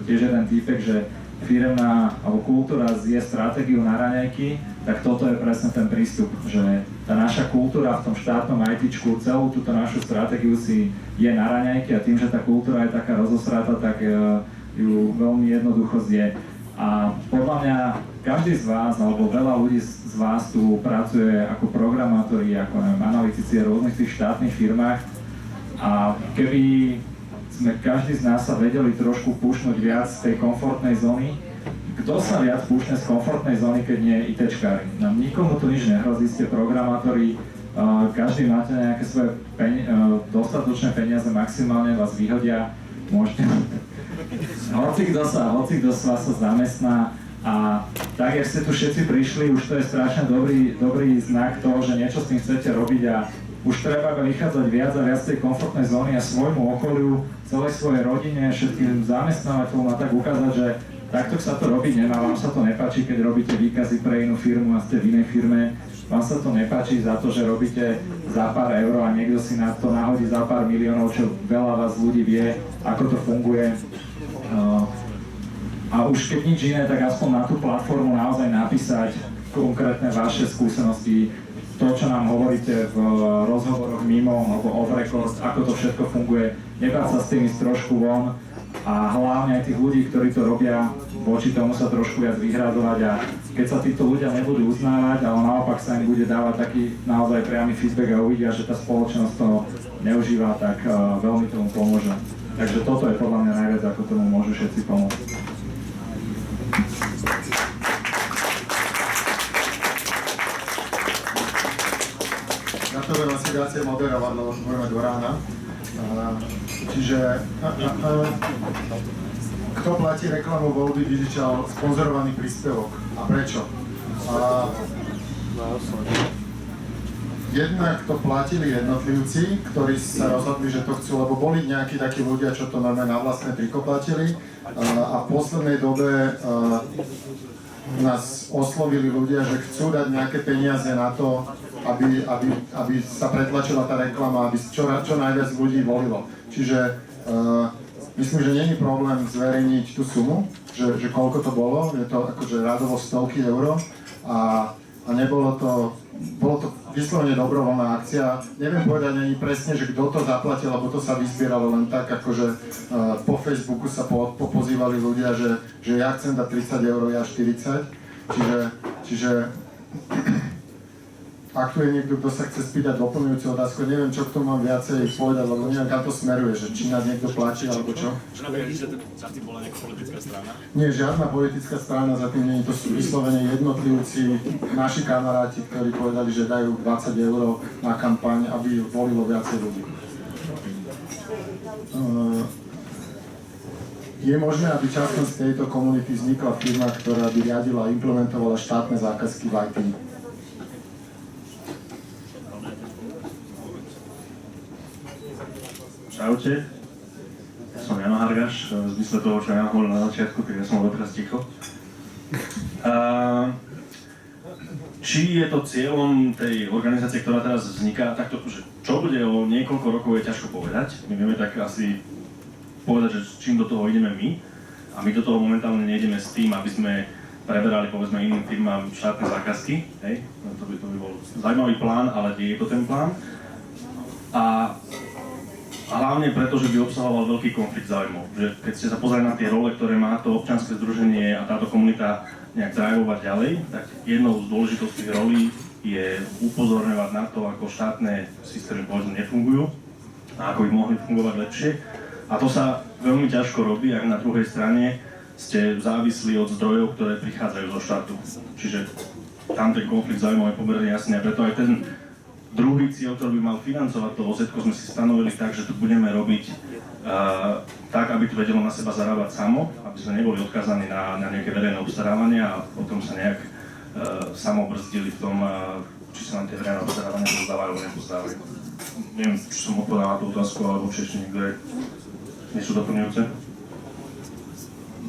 C: tiež jeden týpek, že firemná alebo kultúra je stratégiu na raňajky, tak toto je presne ten prístup, že tá naša kultúra v tom štátnom ITčku celú túto našu stratégiu si je na raňajky a tým, že tá kultúra je taká rozosráta, tak ju veľmi jednoducho zje. A podľa mňa každý z vás, alebo veľa ľudí z vás tu pracuje ako programátori, ako neviem, analytici v rôznych tých štátnych firmách a keby sme každý z nás sa vedeli trošku pušnúť viac z tej komfortnej zóny, kto sa viac púšne z komfortnej zóny, keď nie je ITčkári? Nám nikomu tu nič nehrozí, ste programátori, každý máte nejaké svoje dostatočné peniaze, maximálne vás vyhodia, môžete hoci kto z vás sa zamestná a tak, jak ste tu všetci prišli, už to je strašne dobrý znak toho, že niečo s tým chcete robiť a už treba vychádzať viac a viac z tej komfortnej zóny a svojmu okoliu, celej svojej rodine, všetkým zamestnávateľom a tak ukázať, že takto sa to robiť nemá, vám sa to nepáči, keď robíte výkazy pre inú firmu a ste v inej firme, vám sa to nepáči za to, že robíte za pár eur a niekto si na to nahodí za pár miliónov, čo veľa vás ľudí vie, ako to funguje. A už keď nič iné, tak aspoň na tú platformu naozaj napísať konkrétne vaše skúsenosti, to, čo nám hovoríte v rozhovoroch mimo alebo off record, ako to všetko funguje, nebáť sa s tým ísť trošku von a hlavne aj tých ľudí, ktorí to robia, voči tomu sa trošku viac vyhradzovať a keď sa títo ľudia nebudú uznávať, ale naopak sa im bude dávať taký naozaj priamy feedback a uvidia, že tá spoločnosť to neužíva, tak veľmi tomu pomôže. Takže toto je podľa mňa najviac, ako tomu môžu všetci pomôcť.
A: Ja to budem asi viacej moderovať, lebo budeme do rána. Čiže kto platí reklamu Voľby Digital sponzorovaný príspevok a prečo? Jednak to platili jednotlivci, ktorí sa rozhodli, že to chcú, lebo boli nejakí takí ľudia, čo to na vlastné triko platili a v poslednej dobe nás oslovili ľudia, že chcú dať nejaké peniaze na to, aby sa pretlačila tá reklama, aby čo najviac ľudí volilo. Čiže myslím, že nie je problém zverejniť tú sumu, že koľko to bolo, je to akože radovo stovky eur a bolo to vyslovene dobrovoľná akcia. Neviem povedať ani presne, že kto to zaplatil, lebo to sa vyzbieralo len tak, akože po Facebooku sa popozývali ľudia, že ja chcem dať 30 eur, ja 40. Čiže ak tu je niekto, kto sa chce spýtať doplňujúcu otázku, neviem, čo k tomu mám viacej povedať, lebo neviem, kam to smeruje, že či nás niekto platí, alebo čo.
F: Že napríklad, že za tým bola nejaká politická strana?
A: Nie, žiadna politická strana za tým nie, to sú vyslovene jednotlivci, naši kamaráti, ktorí povedali, že dajú 20 eur na kampaň, aby volilo viacej ľudí. Je možné, aby časom z tejto komunity vznikla firma, ktorá by riadila a implementovala štátne zákazky v IT?
D: Čaute, ja som Jano Hargaš, v zmysle toho, čo Jano hovoril na začiatku, tak ja som bol doteraz ticho. Či je to cieľom tej organizácie, ktorá teraz vzniká, takto, že čo bude o niekoľko rokov je ťažko povedať. My vieme tak asi povedať, že čím do toho ideme my a my do toho momentálne nejdeme s tým, aby sme preberali povedzme iným firmám štátne zákazky. Hej? To by bol zaujímavý plán, ale nie je to ten plán. A hlavne preto, že by obsahoval veľký konflikt záujmov. Že keď ste sa pozreli na tie role, ktoré má to občianske združenie a táto komunita nejak drivovať ďalej, tak jednou z dôležitostných rolí je upozorňovať na to, ako štátne systémy povedzme nefungujú a ako by mohli fungovať lepšie. A to sa veľmi ťažko robí, ak na druhej strane ste závislí od zdrojov, ktoré prichádzajú zo štátu. Čiže tam ten konflikt záujmov je pomerne jasný a preto aj ten druhý cieľ, ktorý by mal financovať to OZ, sme si stanovili tak, že to budeme robiť tak, aby to vedelo na seba zarábať samo, aby sme neboli odkázaní na nejaké verejné obstarávania a potom sa nejak samo brzdili v tom, či sa nám tie verejné obstarávania pozdávajú alebo nepozdávajú. Neviem, či som odpovedal na tú otázku, alebo či ešte niekto nie sú doplňujúce.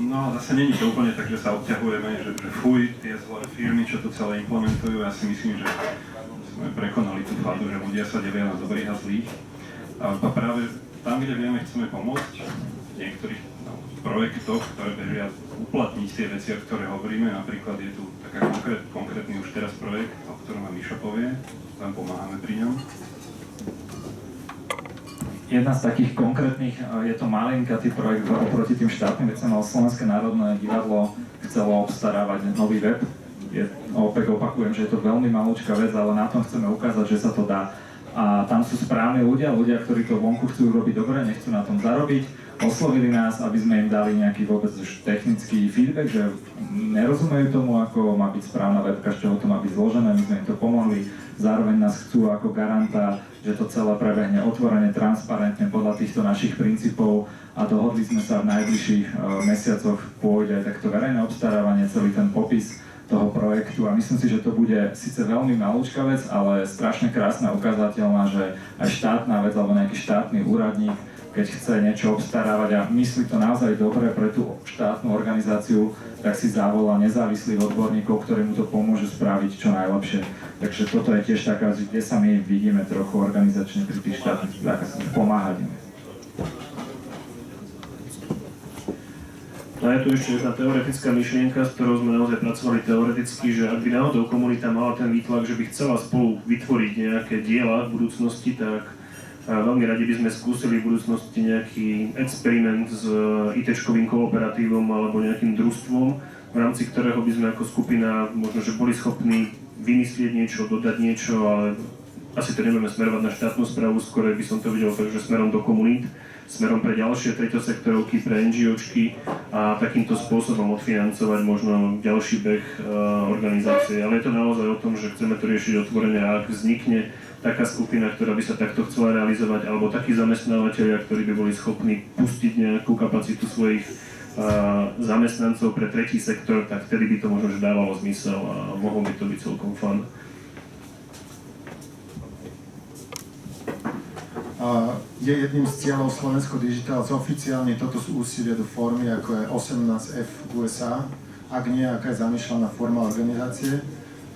B: No, zase není to úplne tak, že sa odťahujeme, že fuj, tie zlé firmy, čo to celé implementujú. Ja si myslím, že sme prekonali tú fázu, že ľudia sa delia na dobrých a zlých. A práve tam, kde vieme, chceme pomôcť v niektorých projektoch, ktoré veria uplatniť tie veci, o ktoré hovoríme. Napríklad je tu taká konkrétny už teraz projekt, o ktorom vám Mišo povie, tam pomáhame pri ňom.
C: Jedna z takých konkrétnych, je to malinkatý projekt oproti tým štátnym veciam, ale Slovenské národné divadlo chcelo obstarávať nový web. Opäť opakujem, že je to veľmi malúčka vec, ale na tom chceme ukázať, že sa to dá. A tam sú správni ľudia, ktorí to vonku chcú robiť dobre, nechcú na tom zarobiť. Oslovili nás, aby sme im dali nejaký vôbec už technický feedback, že nerozumejú tomu, ako má byť správna webka, z čoho to má byť zložené, my sme im to pomohli. Zároveň nás chcú ako garanta, že to celé prebehne otvorene, transparentne podľa týchto našich princípov a dohodli sme sa v najbližších mesiacoch pôjde aj takto verejné obstarávanie, celý ten popis toho projektu a myslím si, že to bude síce veľmi malúčka vec, ale strašne krásna, ukazateľná, že aj štátna vec alebo nejaký štátny úradník, keď chce niečo obstarávať a myslí to naozaj dobre pre tú štátnu organizáciu, tak si zavolá nezávislých odborníkov, ktorí mu to pomôžu spraviť čo najlepšie. Takže toto je tiež taká, kde sa my vidíme trochu organizačne pri tých štátnych pomáhať.
D: A je tu ešte jedna teoretická myšlienka, s ktorou sme naozaj pracovali teoreticky, že ak by náhodou komunita mala ten výtlak, že by chcela spolu vytvoriť nejaké diela v budúcnosti, tak veľmi radi by sme skúsili v budúcnosti nejaký experiment s IT-čkovým kooperatívom alebo nejakým družstvom, v rámci ktorého by sme ako skupina možno, že boli schopní vymyslieť niečo, dodať niečo, ale asi to nebudeme smerovať na štátnu správu, skôr by som to videl tak, že smerom do komunít, smerom pre ďalšie treťosektorovky, pre NGOčky a takýmto spôsobom odfinancovať možno ďalší beh organizácie. Ale je to naozaj o tom, že chceme to riešiť otvorene a ak vznikne taká skupina, ktorá by sa takto chcela realizovať, alebo takí zamestnávateľia, ktorí by boli schopní pustiť nejakú kapacitu svojich zamestnancov pre tretí sektor, tak vtedy by to možno že dávalo zmysel a mohol by to byť celkom fun.
A: Je jedným z cieľov Slovensko Digital oficiálne toto sú úsilie do formy, ako je 18F v USA, ak nie, aká je zamýšľaná forma organizácie.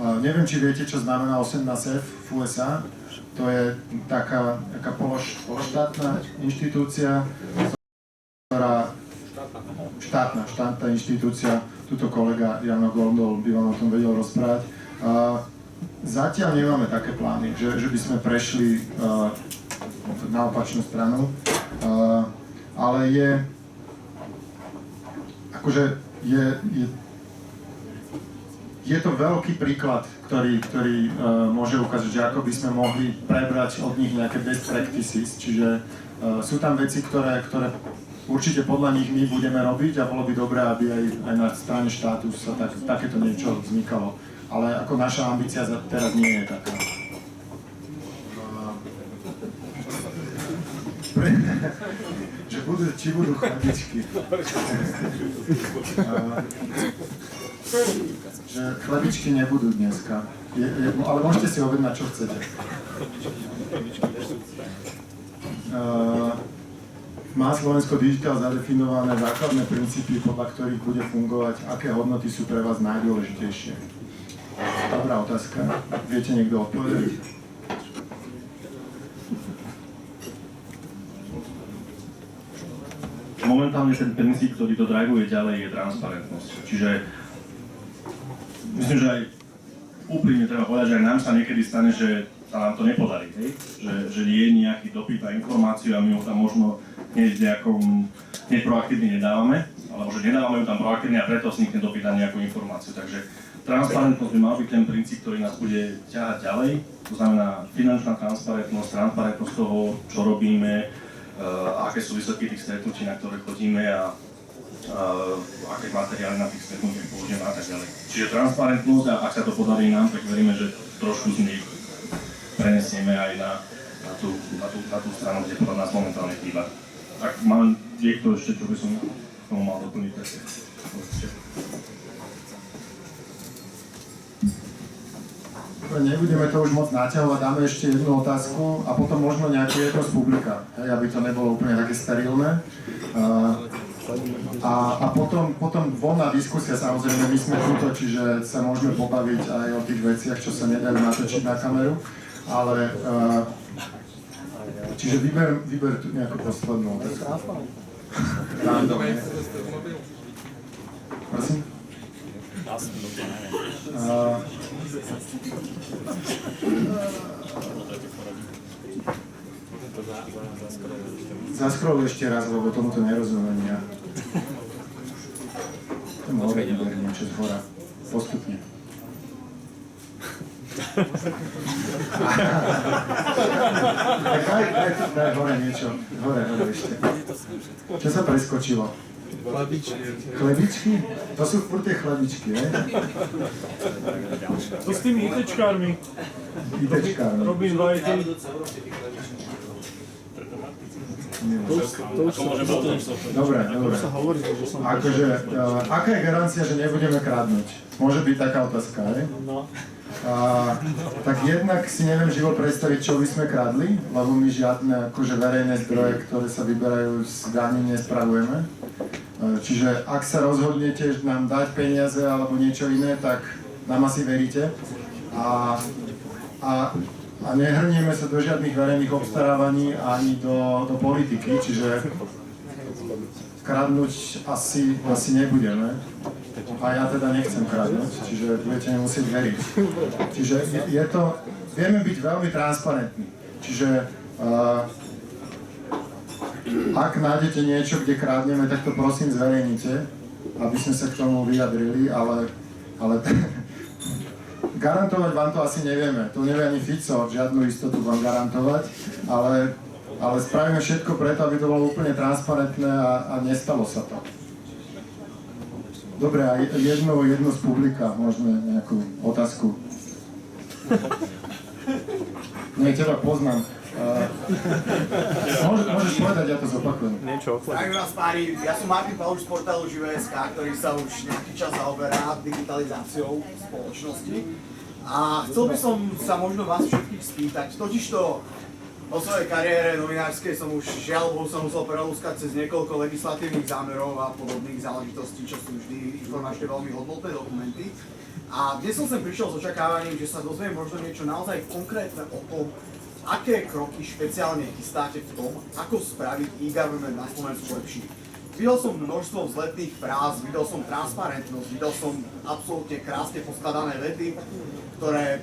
A: Neviem, či viete, čo znamená 18F v USA. To je taká pološtátna inštitúcia, ktorá štátna inštitúcia, tuto kolega Jano Gondol by vám o tom vedel rozprávať. Zatiaľ nemáme také plány, že by sme prešli na opačnú stranu, ale je to veľký príklad, ktorý môže ukázať, že ako by sme mohli prebrať od nich nejaké best practices, čiže sú tam veci, ktoré určite podľa nich my budeme robiť a bolo by dobré, aby aj na strane štátu sa takéto niečo vznikalo. Ale ako naša ambícia teraz nie je taká. Či budú chladičky. Že chladičky nebudú dneska. Ale môžete si objednať, čo chcete. Má Slovensko Digital zadefinované základné princípy, podľa ktorých bude fungovať, aké hodnoty sú pre vás najdôležitejšie? Dobrá otázka. Viete niekto odpovedať?
D: Momentálne ten princíp, ktorý to drivuje ďalej, je transparentnosť. Čiže myslím, že aj úprimne treba povedať, že aj nám sa niekedy stane, že sa nám to nepodarí, hej? Že je nejaký dopyt na informáciu a my ho tam možno hneď proaktívne nedávame, alebo že nedávame ju tam proaktívne a preto vznikne dopyt na nejakú informáciu. Takže transparentnosť by mal byť ten princíp, ktorý nás bude ťahať ďalej. To znamená finančná transparentnosť, transparentnosť toho, čo robíme, aké sú výsledky tých stretnutí, na ktoré chodíme a aké materiály na tých stretnutiach použijeme a tak ďalej. Čiže transparentnosť a ak sa to podarí nám, tak veríme, že trošku z nich prenesieme aj na tú stranu, kde podľa nás momentálne chýba. Ak mám niekto ešte, čo by som tomu mal doplniť, tak
A: Nebudeme to už moc naťahovať, dáme ešte jednu otázku a potom možno nejakú jedno z publika, aby to nebolo úplne také sterilné. A potom voľná diskusia, samozrejme, my sme tuto, čiže sa môžeme pobaviť aj o tých veciach, čo sa nedajú natočiť na kameru, ale Čiže vyber tu nejakú poslednú otázku. Randomne. Prosím? Zaskroluj ešte raz, lebo tomuto nerozumiem ja. Hore vyber niečo z hora. Postupne. Daj hore niečo. Hore ešte. Čo sa preskočilo? Chlebičky? To sú furt tie chlebičky, ne?
E: To s tými ITčkármi.
A: ITčkármi.
E: Robím vajty.
A: Dobre. Akože, aká je garancia, že nebudeme kradnúť? Môže byť taká otázka, hej?
E: No.
A: Tak jednak si neviem živo predstaviť, čo by sme kradli, lebo my žiadne akože verejné zdroje, ktoré sa vyberajú z daní, nespravujeme. Čiže ak sa rozhodnete nám dať peniaze alebo niečo iné, tak nám asi veríte. A nehrnieme sa do žiadnych verejných obstarávaní ani do politiky, čiže kradnúť asi nebudeme. A ja teda nechcem kradnúť, čiže budete nemusieť veriť. Čiže vieme byť veľmi transparentní. Čiže ak nájdete niečo, kde kradneme, tak to prosím zverejnite, aby sme sa k tomu vyjadrili, ale garantovať vám to asi nevieme. To nevie ani Fico, žiadnu istotu vám garantovať, ale spravíme všetko preto, aby to bolo úplne transparentné a nestalo sa to. Dobre, a jednu z publika, môžeme nejakú otázku. Nie, teba poznám. Môžeš povedať, ja to zopakujem.
G: Zdravím vás páni, ja som Martin Paluš z portálu Živé.sk, ktorý sa už nejaký čas zaoberá digitalizáciou spoločnosti. A chcel by som sa možno vás všetkých spýtať, totižto o svojej kariére novinárskej som už žiaľ Bohu sa musel prelúskať cez niekoľko legislatívnych zámerov a podobných záležitostí, čo sú vždy informačne veľmi hodnotné dokumenty. A dnes som sem prišiel s očakávaním, že sa dozviem možno niečo naozaj konkrétne o tom, aké kroky špeciálne chystáte v tom, ako spraviť e-government na Slovensku lepší. Videl som množstvo vzletných fráz, videl som transparentnosť, videl som absolútne krásne poskladané vety, ktoré,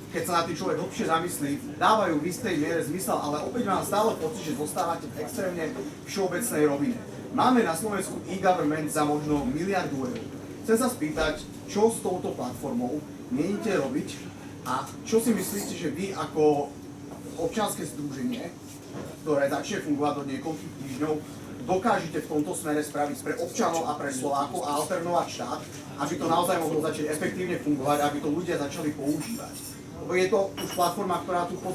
G: keď sa na tým človek hlbšie zamyslí, dávajú v istej miere zmysel, ale opäť mám stále pocit, že zostávate v extrémne všeobecnej rovine. Máme na Slovensku e-government za možno miliardu eur. Chcem sa spýtať, čo s touto platformou mienite robiť a čo si myslíte, že vy ako občianske združenie, ktoré začne fungovať do niekoľkých týždňov, dokážete v tomto smere spraviť pre občanov a pre Slovákov a alternovať štát, aby to naozaj mohlo začať efektívne fungovať, aby to ľudia začali používať. Lebo je to už platforma, ktorá tu v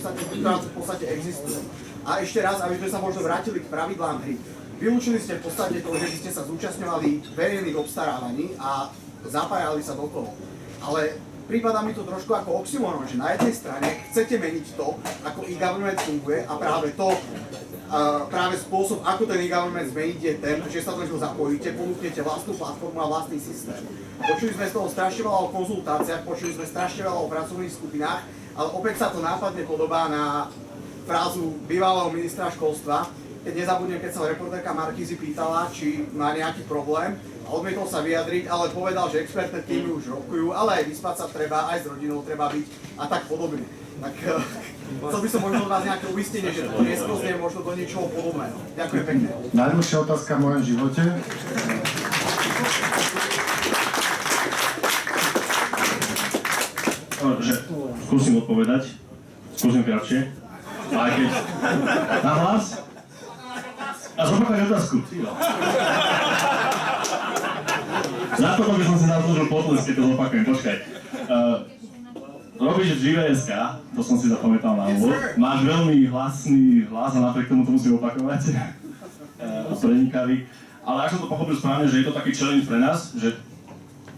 G: podstate existuje. A ešte raz, aby sme sa možno vrátili k pravidlám hry. Vylúčili ste v podstate to, že by ste sa zúčastňovali verejných obstarávaní a zapájali sa do toho. Ale prípada mi to trošku ako oxymoron, že na jednej strane chcete meniť to, ako e-government funguje a práve spôsob, ako ten e-government zmeniť je ten, že sa do toho zapojíte, ponúknete vlastnú platformu a vlastný systém. Počuli sme z toho strašne veľa o konzultáciách, počuli sme strašne veľa o pracovných skupinách, ale opäť sa to nápadne podobá na frázu bývalého ministra školstva, keď nezabudnem, keď sa reportérka Markízy pýtala, či má nejaký problém, a odmietol sa vyjadriť, ale povedal, že expertné týmy už rokujú, ale aj vyspať sa treba, aj s rodinou treba byť a tak podobne. Tak chcel by som možno od vás nejaké uistenie, že to neskroznie možno do niečoho podobného. Ďakujem pekne.
A: Najdlhšia otázka v mojom živote.
D: Skúsim odpovedať, skúsim kratšie. Aj keď na hlas. A zopakujem otázku. Za toto by som si zaslúžil potlesk, keď to zopakujem. Počkaj. Robíš v Živé.sk, to som si zapamätal na úvod. Máš veľmi hlasný hlas a napriek tomu to musím opakovať. Prenikavý. Ale ak som to pochopil správne, že je to taký challenge pre nás, že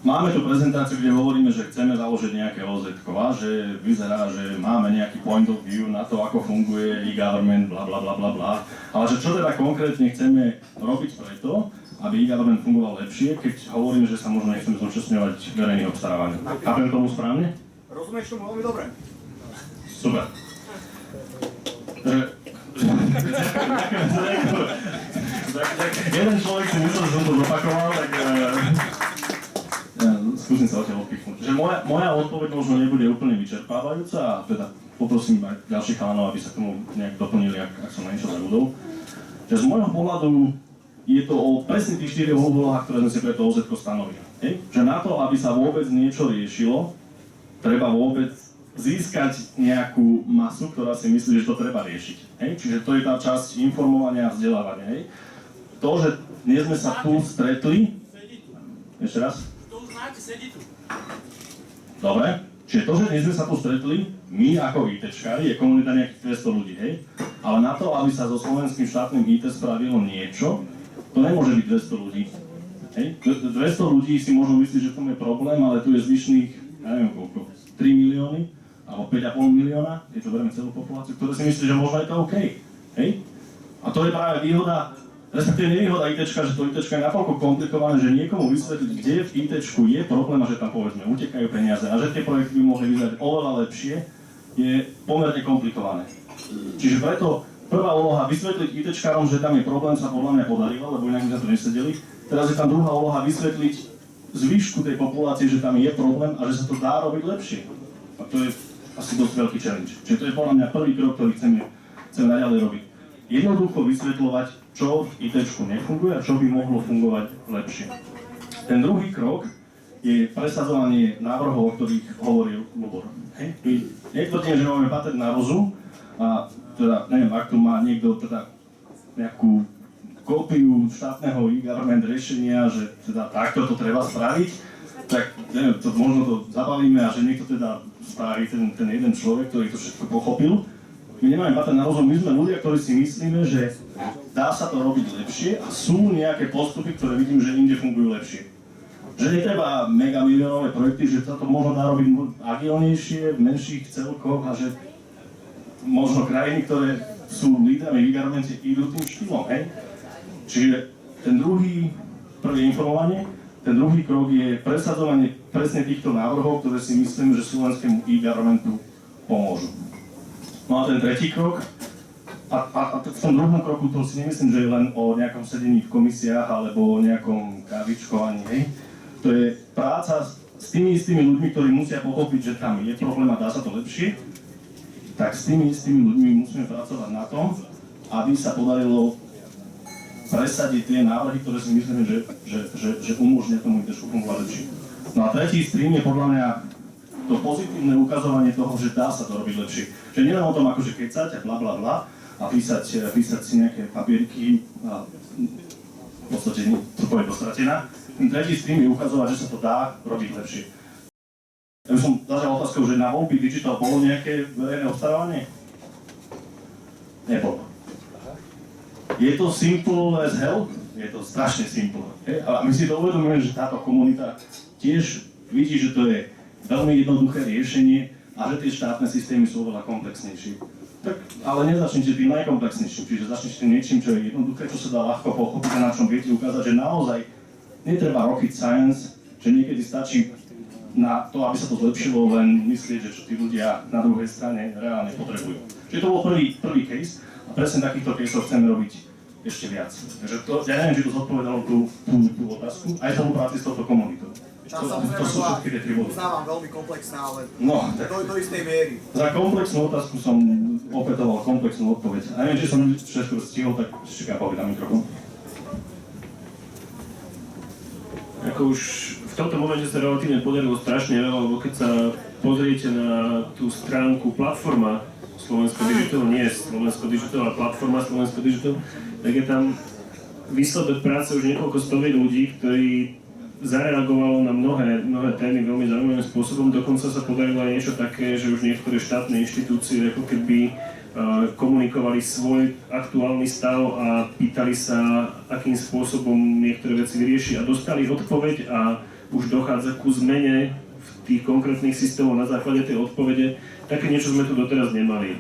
D: máme tu prezentáciu, kde hovoríme, že chceme založiť nejaké OZ-kova, že vyzerá, že máme nejaký point of view na to, ako funguje e-government, bla bla bla bla bla. Ale že čo teda konkrétne chceme robiť preto, aby e-government fungoval lepšie, keď hovorím, že sa možno nechceme zúčastňovať verejných obstarávaní. Chápem tomu správne?
G: Rozumieš tomu veľmi dobre.
D: Super. Jeden človek si myslel, že som to zopakoval, tak skúsim sa odtiaľ odpichnúť. Že moja odpoveď možno nebude úplne vyčerpávajúca a teda poprosím aj ďalších chalanov, aby sa k tomu nejak doplnili, ak som na niečo zabudol. Že z môjho pohľadu je to o presne tých 4 úlohách, ktoré sme si pre to OZ-ko stanovili. Že na to, aby sa vôbec niečo riešilo, treba vôbec získať nejakú masu, ktorá si myslí, že to treba riešiť. Čiže to je tá časť informovania a vzdelávania. To, že dnes sme sa tu stretli... Ešte raz?
F: To už máte, sedí tu.
D: Dobre. Čiže to, že dnes sme sa tu stretli, my ako ITčkári, je komunita nejakých 200 ľudí, hej? Ale na to, aby sa so slovenským štátnym IT spravilo niečo, to nemôže byť 200 ľudí. Hej? 200 ľudí si môžu myslieť, že to je problém, ale tu je zvyšných, ja neviem koľko, 3 milióny, alebo 5,5 milióna, keď to berieme celú populáciu, ktoré si myslí, že možno je to OK. Hej? A to je práve výhoda, respektíve nevýhoda ITčka, že to ITčka je nakoľko komplikované, že niekomu vysvetliť, kde v ITčku je problém a že tam povedzme utekajú peniaze a že tie projekty by mohli vyzerať oveľa lepšie, je pomerne komplikované. Čiže preto prvá úloha vysvetliť ITčkárom, že tam je problém, sa podľa mňa podarila, lebo inak by sme to nesedeli. Teraz je tam druhá úloha vysvetliť zvyšku tej populácie, že tam je problém a že sa to dá robiť lepšie. A to je asi dosť veľký challenge. Čiže to je podľa mňa prvý krok, ktorý chceme naďalej robiť. Jednoducho vysvetľovať, čo v ITčku nefunguje a čo by mohlo fungovať lepšie. Ten druhý krok je presadzovanie návrhov, o ktorých hovoril Lubor. Netvrdím, že máme patent na rozum a teda, neviem, ak tu má niekto teda nejakú kópiu štátneho e-government riešenia, že teda takto to treba spraviť, tak neviem, to možno to zabalíme a že niekto teda spraví ten jeden človek, ktorý to všetko pochopil. My nemáme patent na rozum, my sme ľudia, ktorí si myslíme, že dá sa to robiť lepšie a sú nejaké postupy, ktoré vidím, že inde fungujú lepšie. Že netreba megamiliónové projekty, že sa to možno dá robiť agilnejšie, v menších celkoch a že možno krajiny, ktoré sú lídrami v e-governmente, idú tým štýlom, hej? Čiže ten prvý informovanie, ten druhý krok je presadzovanie presne týchto návrhov, ktoré si myslím, že slovenskému e-governmentu pomôžu. No a ten tretí krok, a v tom druhom kroku to si nemyslím, že je len o nejakom sedení v komisiách alebo o nejakom kávičkovaní, hej? To je práca s tými istými ľuďmi, ktorí musia pochopiť, že tam je problém a dá sa to lepšie, tak s tými istými ľuďmi musíme pracovať na tom, aby sa podarilo presadiť tie návrhy, ktoré si myslíme, že umožnia tomu ITčku fungovať lepšie. No a tretí stream je podľa mňa to pozitívne ukazovanie toho, že dá sa to robiť lepšie. Že nie len o tom akože kecať a blablabla a písať si nejaké papieriky a v podstate to povie dostratená. Ten tretí stream je ukazovať, že sa to dá robiť lepšie. Ja by som začal otázkou, že na voľby Digital bolo nejaké verejné obstarávanie? Nebolo. Je to simple as hell? Je to strašne simple. A my si to uvedomujeme, že táto komunita tiež vidí, že to je veľmi jednoduché riešenie a že tie štátne systémy sú oveľa komplexnejšie. Tak, ale nezačnite tým najkomplexnejším, čiže začnite tým niečím, čo je jednoduché, čo sa dá ľahko pochopiť a na čom viete ukázať, že naozaj netreba rocket science, že niekedy stačí na to, aby sa to zlepšilo, len myslieť, že čo tí ľudia na druhej strane reálne potrebujú. Čiže to bol prvý case a presne takýchto caseov chceme robiť ešte viac. Takže to, ja neviem, či to zodpovedalo tú otázku, aj spolupráci s touto komunitou.
G: Tá samozrejme
D: To sú všetky tie tri body.
G: uznávam veľmi komplexná, ale
D: No, tak
G: do istej miery.
D: za komplexnú otázku som opetoval komplexnú odpoveď. A neviem, či som všetko stihol, tak ešte kápovi na mikrofón. Ako už v tomto momente sa relatívne podarilo strašne veľa, lebo keď sa pozriete na tú stránku platforma Slovensko Digital, nie Slovensko Digital, ale platforma Slovensko Digital, tak je tam výsledok práce už niekoľko stoviek ľudí, ktorí zareagovalo na mnohé témy veľmi zaujímavým spôsobom. Dokonca sa podarilo aj niečo také, že už niektoré štátne inštitúcie ako keby komunikovali svoj aktuálny stav a pýtali sa, akým spôsobom niektoré veci vyrieši a dostali odpoveď a už dochádza ku zmene v tých konkrétnych systémov na základe tej odpovede. Také niečo sme tu doteraz nemali.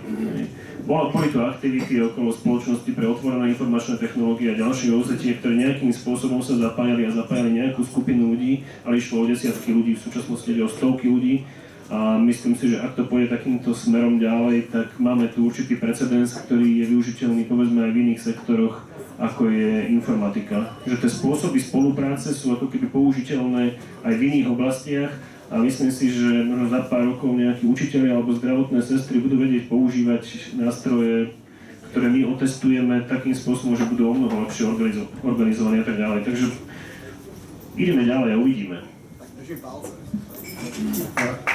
D: Boli to aktivity okolo spoločnosti pre otvorené informačné technológie a ďalšie OZT, ktoré nejakým spôsobom sa zapájali nejakú skupinu ľudí, ale išlo o desiatky ľudí, v súčasnosti ide o stovky ľudí. A myslím si, že ak to pôjde takýmto smerom ďalej, tak máme tu určitý precedens, ktorý je využiteľný povedzme aj v iných sektoroch, ako je informatika. Že tie spôsoby spolupráce sú ako keby použiteľné aj v iných oblastiach a myslím si, že možno za pár rokov nejakí učitelia alebo zdravotné sestry budú vedieť používať nástroje, ktoré my otestujeme takým spôsobom, že budú omnoho lepšie organizované a tak ďalej. Takže ideme ďalej a uvidíme.
G: Tak držím palce.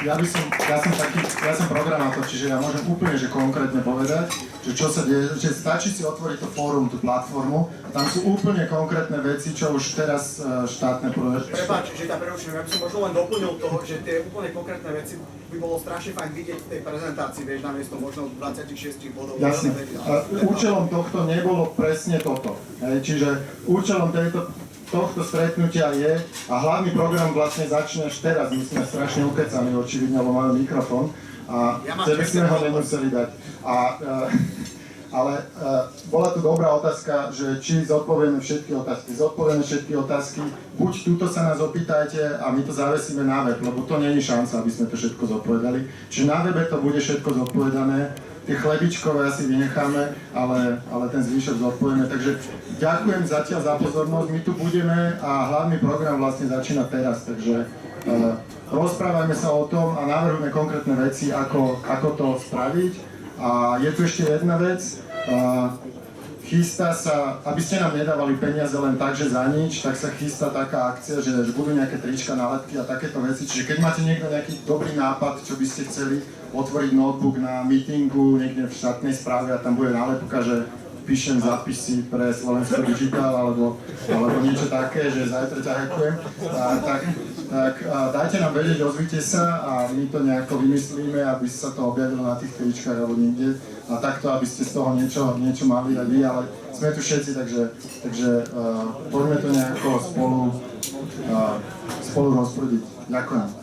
A: Ja som programátor, čiže ja môžem úplne že konkrétne povedať, že čo sa deje, že stačí si otvoriť to fórum, tú platformu, tam sú úplne konkrétne veci, čo už teraz štátne projekty.
G: Prepáč, že tá preruším, ja by som možno len doplnil toho, že tie úplne konkrétne veci by bolo strašne fajn vidieť v tej prezentácii, vieš, namiesto možno 26 bodov.
A: Jasne. Účelom tohto nebolo presne toto. Čiže účelom tohto stretnutia je, a hlavný program vlastne začne až teraz, my sme strašne ukecaní, očividne, lebo máme mikrofón a tebe sme ho nemuseli dať. Ale bola tu dobrá otázka, že či zodpovieme všetky otázky. Zodpovieme všetky otázky, buď túto sa nás opýtajte a my to zavesíme na web, lebo to nie je šanca, aby sme to všetko zodpovedali. Čiže na webe to bude všetko zodpovedané. Tie chlebičkové asi vynecháme, ale ten zvyšok zodpovieme. Takže ďakujem zatiaľ za pozornosť, my tu budeme a hlavný program vlastne začína teraz, takže rozprávajme sa o tom a navrhujme konkrétne veci, ako to spraviť. A je tu ešte jedna vec, chystá sa, aby ste nám nedávali peniaze len tak, že za nič, tak sa chystá taká akcia, že budú nejaké trička, nálepky a takéto veci. Čiže keď máte niekto nejaký dobrý nápad, čo by ste chceli, otvoriť notebook na meetingu niekde v štátnej správe a tam bude nálepka, že píšem zápisy pre Slovensko Digital alebo niečo také, že zajtra ťa hackujem, tak dajte nám vedieť, ozvite sa a my to nejako vymyslíme, aby sa to objavilo na tých tričkách alebo niekde a takto, aby ste z toho niečo mali aj vy, ale sme tu všetci, takže poďme to nejako spolu rozprúdiť. Ďakujem.